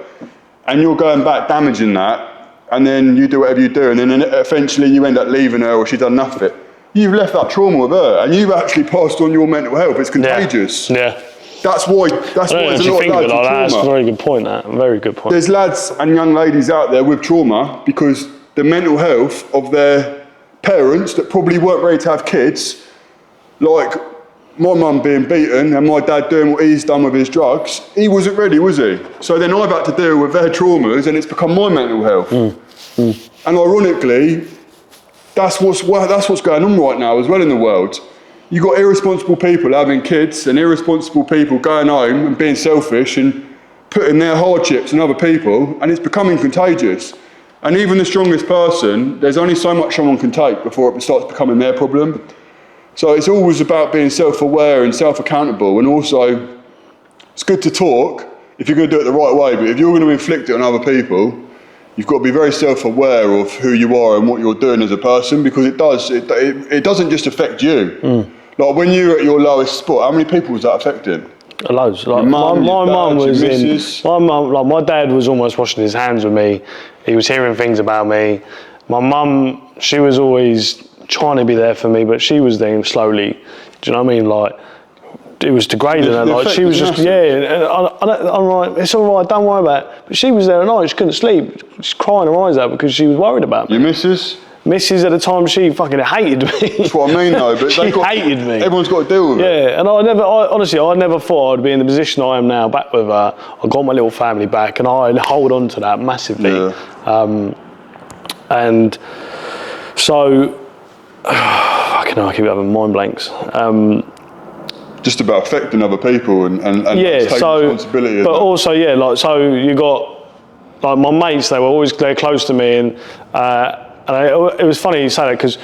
and you're going back damaging that, and then you do whatever you do, and then eventually you end up leaving her, or she's done enough of it. You've left that trauma with her, and you've actually passed on your mental health. It's contagious. Yeah. That's why there's a lot of lads with trauma. That's a very good point. That very good point. There's lads and young ladies out there with trauma because the mental health of their parents that probably weren't ready to have kids, like, my mum being beaten and my dad doing what he's done with his drugs, he wasn't ready, was he? So then I've had to deal with their traumas and it's become my mental health. And ironically, that's what's going on right now as well in the world. You've got irresponsible people having kids and irresponsible people going home and being selfish and putting their hardships on other people, and it's becoming contagious. And even the strongest person, there's only so much someone can take before it starts becoming their problem. So it's always about being self-aware and self-accountable, and also it's good to talk if you're going to do it the right way, but if you're going to inflict it on other people, you've got to be very self-aware of who you are and what you're doing as a person, because it doesn't just affect you. Like when you're at your lowest spot, how many people was that affecting? Loads. Like my mum was in. My mum, like my dad, was almost washing his hands with me. He was hearing things about me. My mum, she was always trying to be there for me, but she was there slowly. Do you know what I mean? Like it was degrading her. Like she was just And I'm like, it's all right, don't worry about it. But she was there at night. She couldn't sleep. She's crying her eyes out because she was worried about me. Your missus? Mrs. at the time, she fucking hated me. That's what I mean, though. But she hated me. Everyone's got to deal with it. Yeah, and honestly, I never thought I'd be in the position I am now, back with her. I got my little family back, and I hold on to that massively. Yeah. And so, fucking hell, I keep having mind blanks. Just about affecting other people and taking responsibility. But also, so you got like my mates. They're close to me, and it was funny you say that because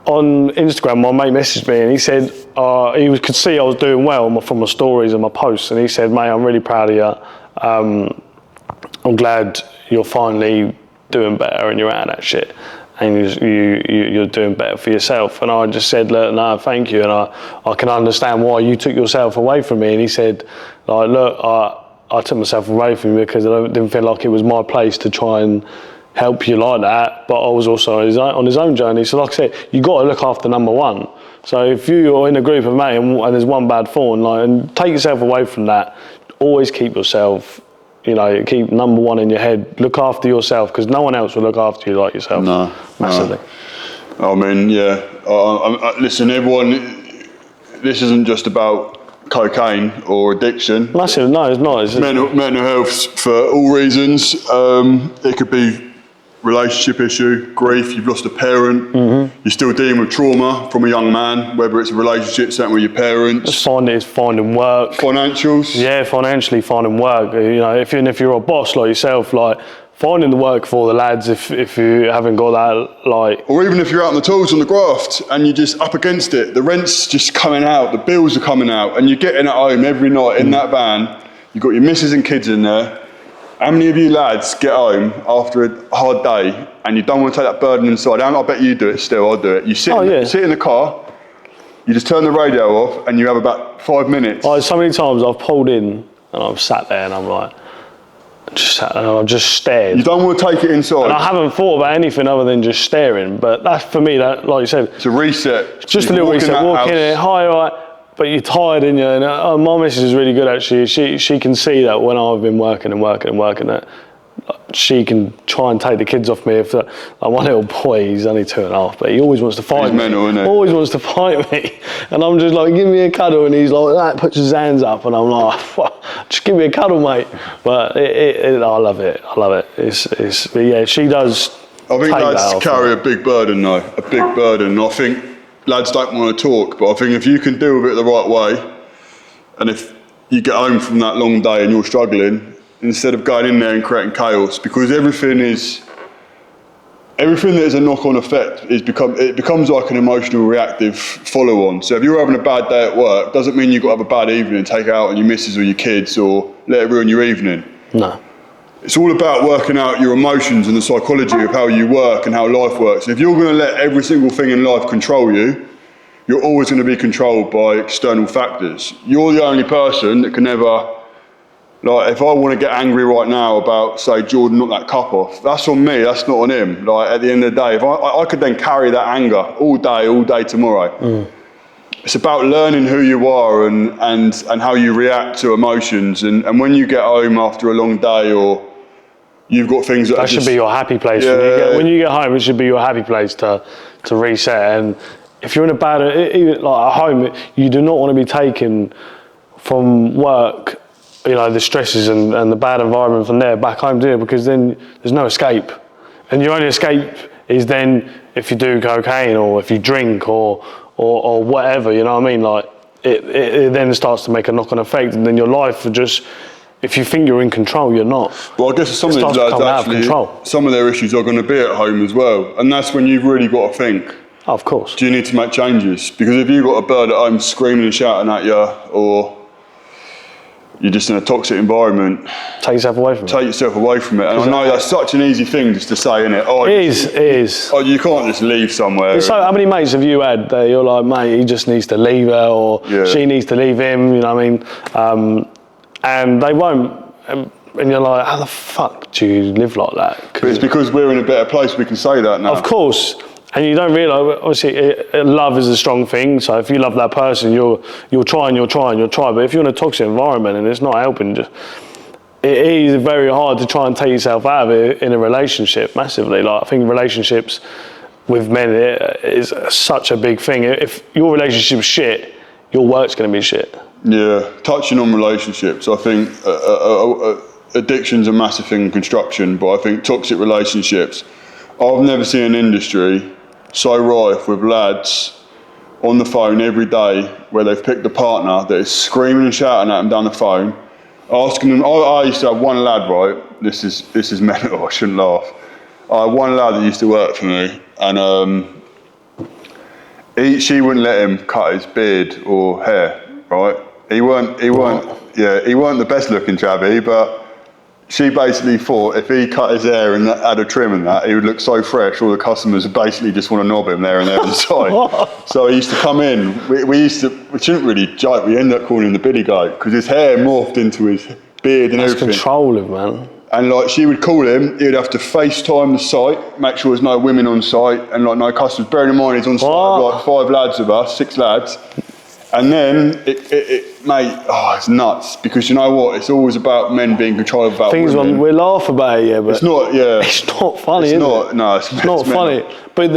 on Instagram, my mate messaged me and he said could see I was doing well from my stories and my posts, and he said, "Mate, I'm really proud of you. I'm glad you're finally doing better and you're out of that shit, and you're doing better for yourself." And I just said, "Look, no, thank you, and I can understand why you took yourself away from me." And he said, "Like, look, I took myself away from you because I didn't feel like it was my place to try and help you like that, but I was also on his own journey." So like I said, you got to look after number one. So if you're in a group of mates and there's one bad thorn, and take yourself away from that, always keep yourself, keep number one in your head. Look after yourself, because no one else will look after you like yourself. No, massively. No. I mean, yeah. Listen, everyone, this isn't just about cocaine or addiction. Massive, no, it's not. It's mental health for all reasons. It could be relationship issue, grief, you've lost a parent, you're still dealing with trauma from a young man, whether it's a relationship, something with your parents. It's finding work. Financials. Yeah, financially finding work. If you're a boss like yourself, like finding the work for the lads if you haven't got that, like. Or even if you're out on the tools on the graft and you're just up against it, the rent's just coming out, the bills are coming out, and you're getting at home every night in that van, you've got your missus and kids in there. How many of you lads get home after a hard day and you don't want to take that burden inside? I bet you do it still, I'll do it. You sit in the car, you just turn the radio off and you have about 5 minutes. So many times I've pulled in and I've sat there and I'm like, I've just stared. You don't want to take it inside. And I haven't thought about anything other than just staring, but that's for me, that, like you said. It's a reset. Just a little reset, walk in, hi, all right. But you're tired, and my missus is really good actually. She can see that when I've been working that she can try and take the kids off me. If like my little boy, he's only 2.5, but he always wants to fight me. Mental, isn't it? Always wants to fight me, and I'm just like, give me a cuddle, and he's like that, puts his hands up, and I'm like, just give me a cuddle, mate. But I love it. But yeah, she does. I think lads carry a big burden though, a big burden. I think lads don't want to talk, but I think if you can deal with it the right way, and if you get home from that long day and you're struggling, instead of going in there and creating chaos, because everything that is a knock-on effect it becomes like an emotional reactive follow-on. So if you're having a bad day at work, doesn't mean you've got to have a bad evening and take it out on your missus or your kids or let it ruin your evening. No. It's all about working out your emotions and the psychology of how you work and how life works. If you're going to let every single thing in life control you, you're always going to be controlled by external factors. You're the only person that can ever, like, if I want to get angry right now about, say, Jordan knocked that cup off, that's on me, that's not on him. Like, at the end of the day, if I could then carry that anger all day tomorrow. It's about learning who you are and how you react to emotions. And when you get home after a long day or you've got things that should be your happy place. Yeah. When you get home, it should be your happy place to reset. And if you're in a bad, even like at home, you do not want to be taken from work, you know, the stresses and the bad environment from there back home, do you? Because then there's no escape. And your only escape is then if you do cocaine or if you drink or whatever, you know what I mean? Like, it then starts to make a knock-on effect, and then your life will just, if you think you're in control, you're not. Well, I guess some of these lads actually, some of their issues are going to be at home as well, and that's when you've really got to think. Oh, of course. Do you need to make changes? Because if you've got a bird at home screaming and shouting at you, or you're just in a toxic environment, take yourself away from it. Take yourself away from it. And I know that's such an easy thing just to say, innit? Oh, it is. Oh, you can't just leave somewhere. So how many mates have you had that you're like, mate, he just needs to leave her, or she needs to leave him, you know what I mean? And they won't. And you're like, how the fuck do you live like that? But it's because we're in a better place, we can say that now. Of course. And you don't realise, obviously, love is a strong thing. So if you love that person, you'll try. But if you're in a toxic environment and it's not helping, it is very hard to try and take yourself out of it in a relationship, massively. Like, I think relationships with men is such a big thing. If your relationship's shit, your work's going to be shit. Yeah, touching on relationships, I think addiction's a massive thing in construction, but I think toxic relationships, I've never seen an industry so rife with lads on the phone every day where they've picked a partner that is screaming and shouting at them down the phone, asking them. I used to have one lad, right? This is mental. I shouldn't laugh. I had one lad that used to work for me, and she wouldn't let him cut his beard or hair, right? He weren't the best looking chavvy, but she basically thought if he cut his hair and had a trim and that, he would look so fresh, all the customers would basically just want to knob him there and there inside. So he used to come in, we shouldn't really joke, we ended up calling him the Billy Goat, because his hair morphed into his beard and everything. That's controlling, man. And like, she would call him, he'd have to FaceTime the site, make sure there's no women on site, and like no customers. Bearing in mind he's on site with like 5 lads of us, 6 lads. And then, mate, it's nuts, because you know what? It's always about men being controlled about women. We laugh about it, but it's not funny, is it? No, it's not funny. But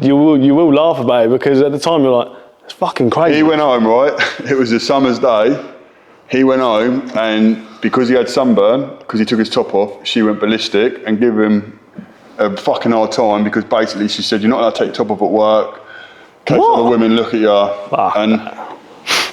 you will laugh about it, because at the time you're like, it's fucking crazy. He went home, right? It was a summer's day. He went home, and because he had sunburn, because he took his top off, she went ballistic and gave him a fucking hard time, because basically she said, you're not allowed to take your top off at work. In case other women look at you, and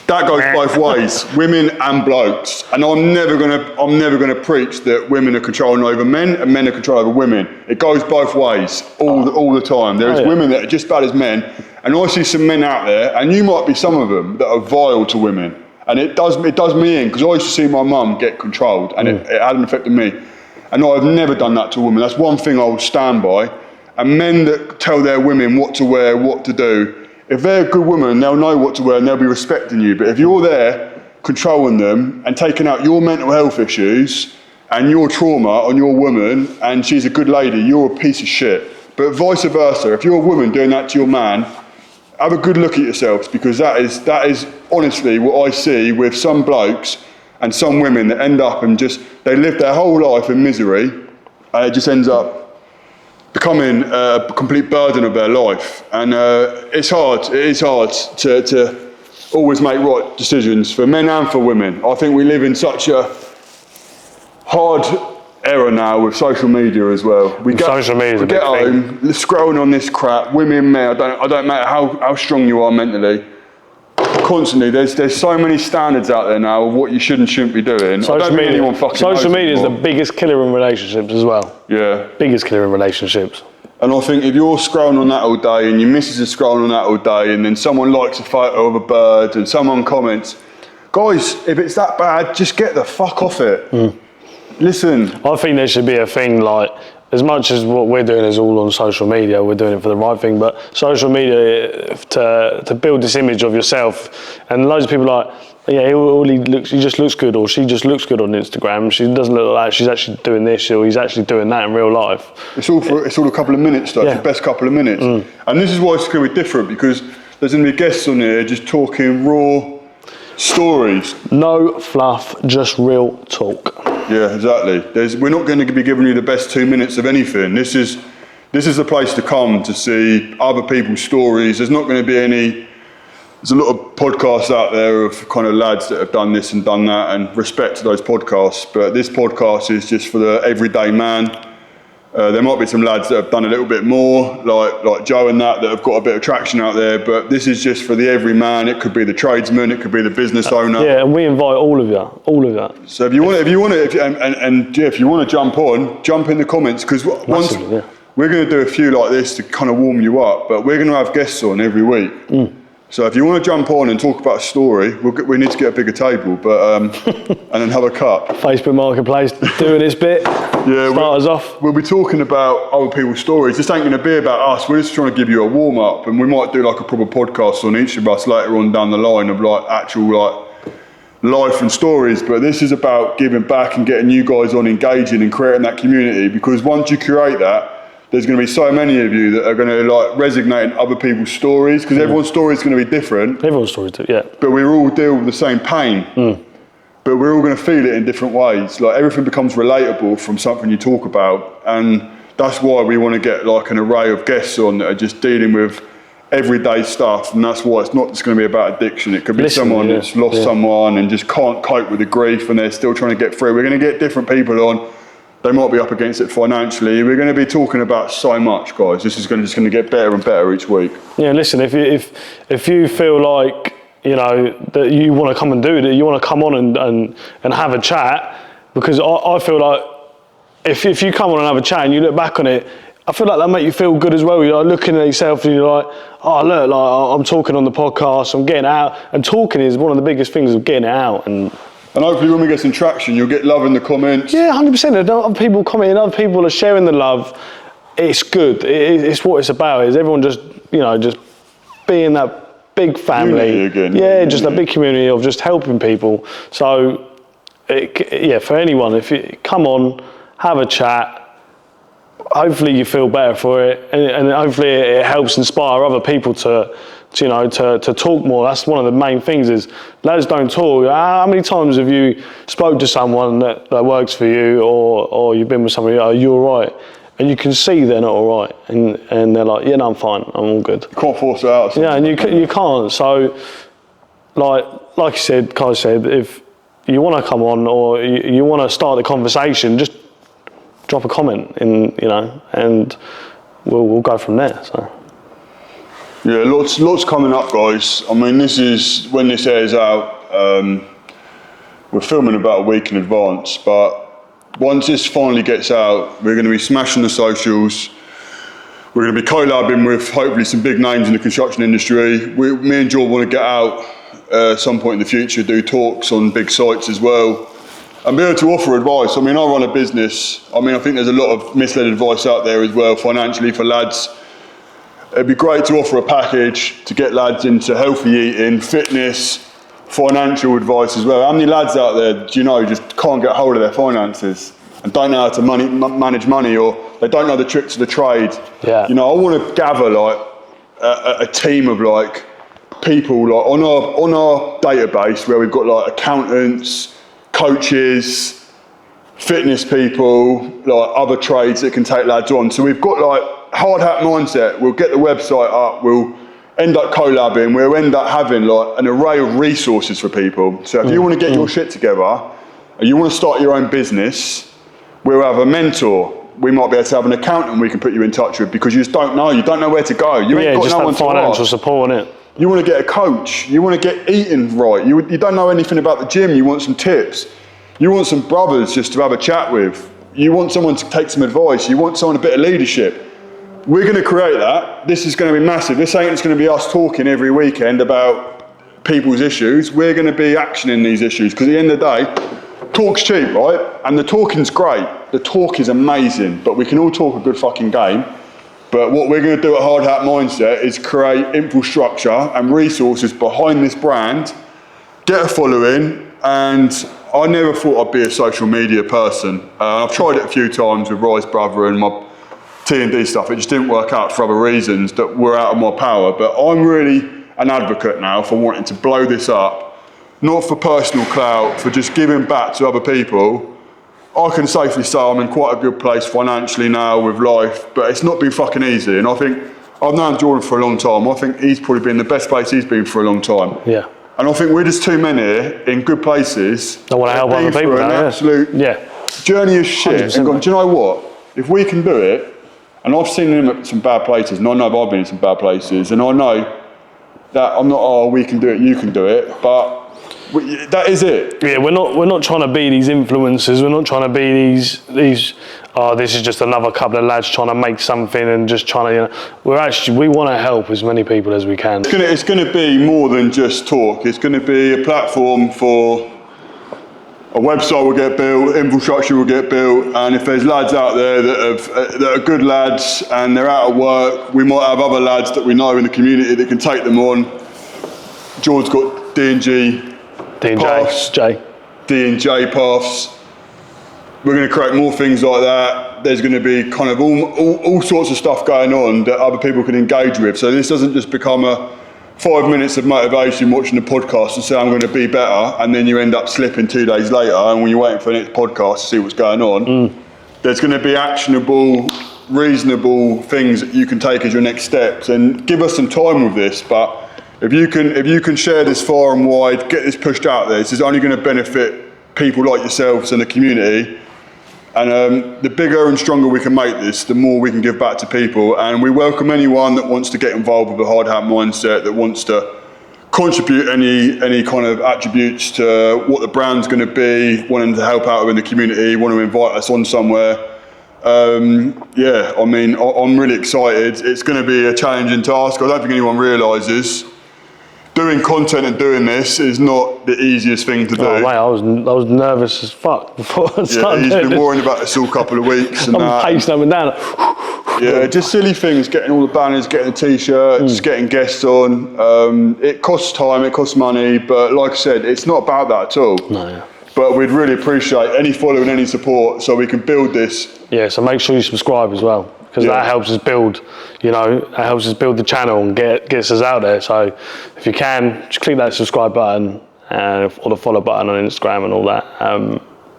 that goes both ways, women and blokes. And I'm never gonna preach that women are controlling over men and men are controlling over women. It goes both ways all the time. There's women that are just bad as men, and I see some men out there, and you might be some of them, that are vile to women. And it does me in, because I used to see my mum get controlled, and it hadn't affected me. And I've never done that to a woman. That's one thing I will stand by. And men that tell their women what to wear, what to do, if they're a good woman, they'll know what to wear and they'll be respecting you. But if you're there controlling them and taking out your mental health issues and your trauma on your woman, and she's a good lady, you're a piece of shit. But vice versa, if you're a woman doing that to your man, have a good look at yourselves, because that is honestly what I see with some blokes and some women that end up and they live their whole life in misery, and it just ends up becoming a complete burden of their life. And it is hard to always make right decisions for men and for women. I think we live in such a hard era now with social media as well. We get home, scrolling on this crap, women, men, I don't matter how strong you are mentally, constantly, there's so many standards out there now of what you should and shouldn't be doing. Social media is the biggest killer in relationships as well. Yeah. Biggest killer in relationships. And I think if you're scrolling on that all day and your missus is scrolling on that all day, and then someone likes a photo of a bird and someone comments, guys, if it's that bad, just get the fuck off it. Listen. I think there should be a thing like, as much as what we're doing is all on social media, we're doing it for the right thing, but social media to build this image of yourself, and loads of people are like, he just looks good, or she just looks good on Instagram. She doesn't look like she's actually doing this, or he's actually doing that in real life. It's all a couple of minutes though, it's the best couple of minutes. And this is why it's going to be different, because there's going to be guests on here just talking raw stories. No fluff, just real talk. Yeah, exactly. We're not going to be giving you the best 2 minutes of anything. This is this is the place to come to see other people's stories. There's not going to be any. There's a lot of podcasts out there of kind of lads that have done this and done that, and respect to those podcasts. But this podcast is just for the everyday man. There might be some lads that have done a little bit more, like Joe and that have got a bit of traction out there. But this is just for the everyman. It could be the tradesman, it could be the business owner. Yeah, and we invite all of you. So if you want to jump on, jump in the comments, because once we're going to do a few like this to kind of warm you up. But we're going to have guests on every week. So if you want to jump on and talk about a story, we need to get a bigger table, but and then have a cup. Facebook Marketplace doing its bit. Yeah, start us off. We'll be talking about other people's stories. This ain't going to be about us. We're just trying to give you a warm up, and we might do like a proper podcast on each of us later on down the line of like actual like life and stories. But this is about giving back and getting you guys on, engaging and creating that community. Because once you create that, there's going to be so many of you that are going to like resonate in other people's stories, because everyone's story is going to be different. Everyone's story too, yeah. But we all deal with the same pain. But we're all going to feel it in different ways. Like everything becomes relatable from something you talk about, and that's why we want to get like an array of guests on that are just dealing with everyday stuff. And that's why it's not just going to be about addiction. It could be someone that's lost someone and just can't cope with the grief, and they're still trying to get through. We're going to get different people on. They might be up against it financially. We're going to be talking about so much, guys. This is just going to get better and better each week. Yeah, listen, if you feel like, you know, that you want to come and do that, you want to come on and have a chat, because I feel like if you come on and have a chat and you look back on it, I feel like that make you feel good as well. You're like looking at yourself and you're like, oh look, like I'm talking on the podcast, I'm getting it out, and talking is one of the biggest things of getting it out. And hopefully when we get some traction, you'll get love in the comments. Yeah, 100%. There are other people commenting, other people are sharing the love. It's good. It's what it's about. Is everyone just, you know, just being that big family. Again. Yeah, just that big community of just helping people. So, for anyone, if you come on, have a chat, hopefully you feel better for it, and hopefully it helps inspire other people to talk more. That's one of the main things is lads don't talk. How many times have you spoke to someone that works for you, or you've been with somebody, are you all right? And you can see they're not all right, and they're like, yeah, no, I'm fine, I'm all good. You can't force it out. Yeah, and you can't. So, like you said, Kai said, if you want to come on or you want to start the conversation, just drop a comment and we'll go from there. So. Yeah, lots coming up, guys. I mean, this is when this airs out. We're filming about a week in advance, but once this finally gets out, we're going to be smashing the socials. We're going to be collabing with hopefully some big names in the construction industry. Me and Joel want to get out at some point in the future, do talks on big sites as well, and be able to offer advice. I mean, I run a business. I mean, I think there's a lot of misled advice out there as well financially for lads. It'd be great to offer a package to get lads into healthy eating, fitness, financial advice as well. How many lads out there, do you know, just can't get hold of their finances and don't know how to manage money, or they don't know the tricks of the trade? Yeah. You know, I want to gather like a team of like people like on our database where we've got like accountants, coaches, fitness people, like other trades that can take lads on. So we've got like hard hat mindset. We'll get the website up, we'll end up collabing, we'll end up having like an array of resources for people. So if you want to get your shit together and you want to start your own business, we'll have a mentor. We might be able to have an accountant we can put you in touch with, because you just don't know where to go. You ain't got just no one to financial ask. Support in it. You want to get a coach, you want to get eating right, you don't know anything about the gym, you want some tips, you want some brothers just to have a chat with, you want someone to take some advice, you want someone a bit of leadership. We're going to create that. This is going to be massive. This ain't just going to be us talking every weekend about people's issues. We're going to be actioning these issues, because at the end of the day, talk's cheap, right? And the talking's great. The talk is amazing, but we can all talk a good fucking game. But what we're going to do at Hard Hat Mindset is create infrastructure and resources behind this brand, get a following, and I never thought I'd be a social media person. I've tried it a few times with Rise Brother and my T&D stuff. It just didn't work out for other reasons that were out of my power. But I'm really an advocate now for wanting to blow this up, not for personal clout, for just giving back to other people I can safely say I'm in quite a good place financially now with life, but it's not been fucking easy. And I think I've known Jordan for a long time. I think he's probably been the best place he's been for a long time. Yeah. And I think we're just two men here in good places. I want to help other people an now, absolute journey of shit. And gone, do you know what? If we can do it, and I've seen him at some bad places, and I know I've been in some bad places, and I know that I'm not, oh, we can do it, you can do it, but that is it. Yeah, we're not trying to be these influencers. We're not trying to be these. Oh, this is just another couple of lads trying to make something and just trying to. We want to help as many people as we can. It's going to be more than just talk. It's going to be a platform for. A website will get built, infrastructure will get built, and if there's lads out there that are good lads and they're out of work, we might have other lads that we know in the community that can take them on. George's got D&J paths. D&J paths. We're going to create more things like that. There's going to be kind of all sorts of stuff going on that other people can engage with. So this doesn't just become a 5 minutes of motivation watching the podcast and say I'm going to be better, and then you end up slipping 2 days later, and when you're waiting for the next podcast to see what's going on, there's going to be actionable, reasonable things that you can take as your next steps. And give us some time with this, but if you can share this far and wide, get this pushed out there, this is only going to benefit people like yourselves and the community. And the bigger and stronger we can make this, the more we can give back to people. And we welcome anyone that wants to get involved with a hard hat mindset, that wants to contribute any kind of attributes to what the brand's going to be, wanting to help out in the community, want to invite us on somewhere. Yeah, I mean, I'm really excited. It's going to be a challenging task. I don't think anyone realises. Doing content and doing this is not the easiest thing to do. Oh, mate, I was nervous as fuck before I started. Yeah, he's been worrying about this all couple of weeks. And I'm pacing up and down. Yeah, just silly things, getting all the banners, getting the t-shirts, getting guests on. It costs time, it costs money, but like I said, it's not about that at all. No, yeah. But we'd really appreciate any following, any support, so we can build this. Yeah, so make sure you subscribe as well, because that helps us build, that helps us build the channel and gets us out there. So if you can, just click that subscribe button or the follow button on Instagram and all that.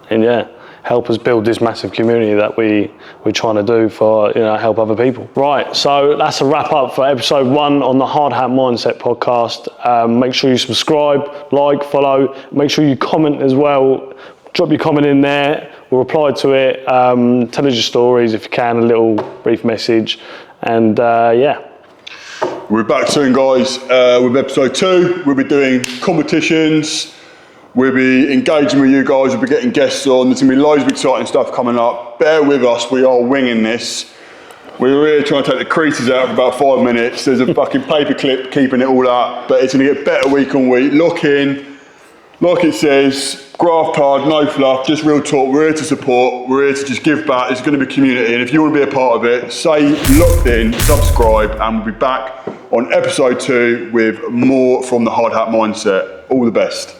And yeah, help us build this massive community that we're trying to do for, help other people. Right, so that's a wrap up for episode 1 on the Hard Hat Mindset podcast. Make sure you subscribe, like, follow. Make sure you comment as well. Drop your comment in there. We'll reply to it. Tell us your stories if you can, a little brief message. And yeah. We're back soon, guys, with episode 2. We'll be doing competitions. We'll be engaging with you guys. We'll be getting guests on. There's going to be loads of exciting stuff coming up. Bear with us. We are winging this. We're really trying to take the creases out for about 5 minutes. There's a fucking paper clip keeping it all up, but it's going to get better week on week. Lock in. Like it says, graft hard, no fluff, just real talk. We're here to support. We're here to just give back. It's going to be community. And if you want to be a part of it, say locked in, subscribe, and we'll be back on episode 2 with more from the Hard Hat Mindset. All the best.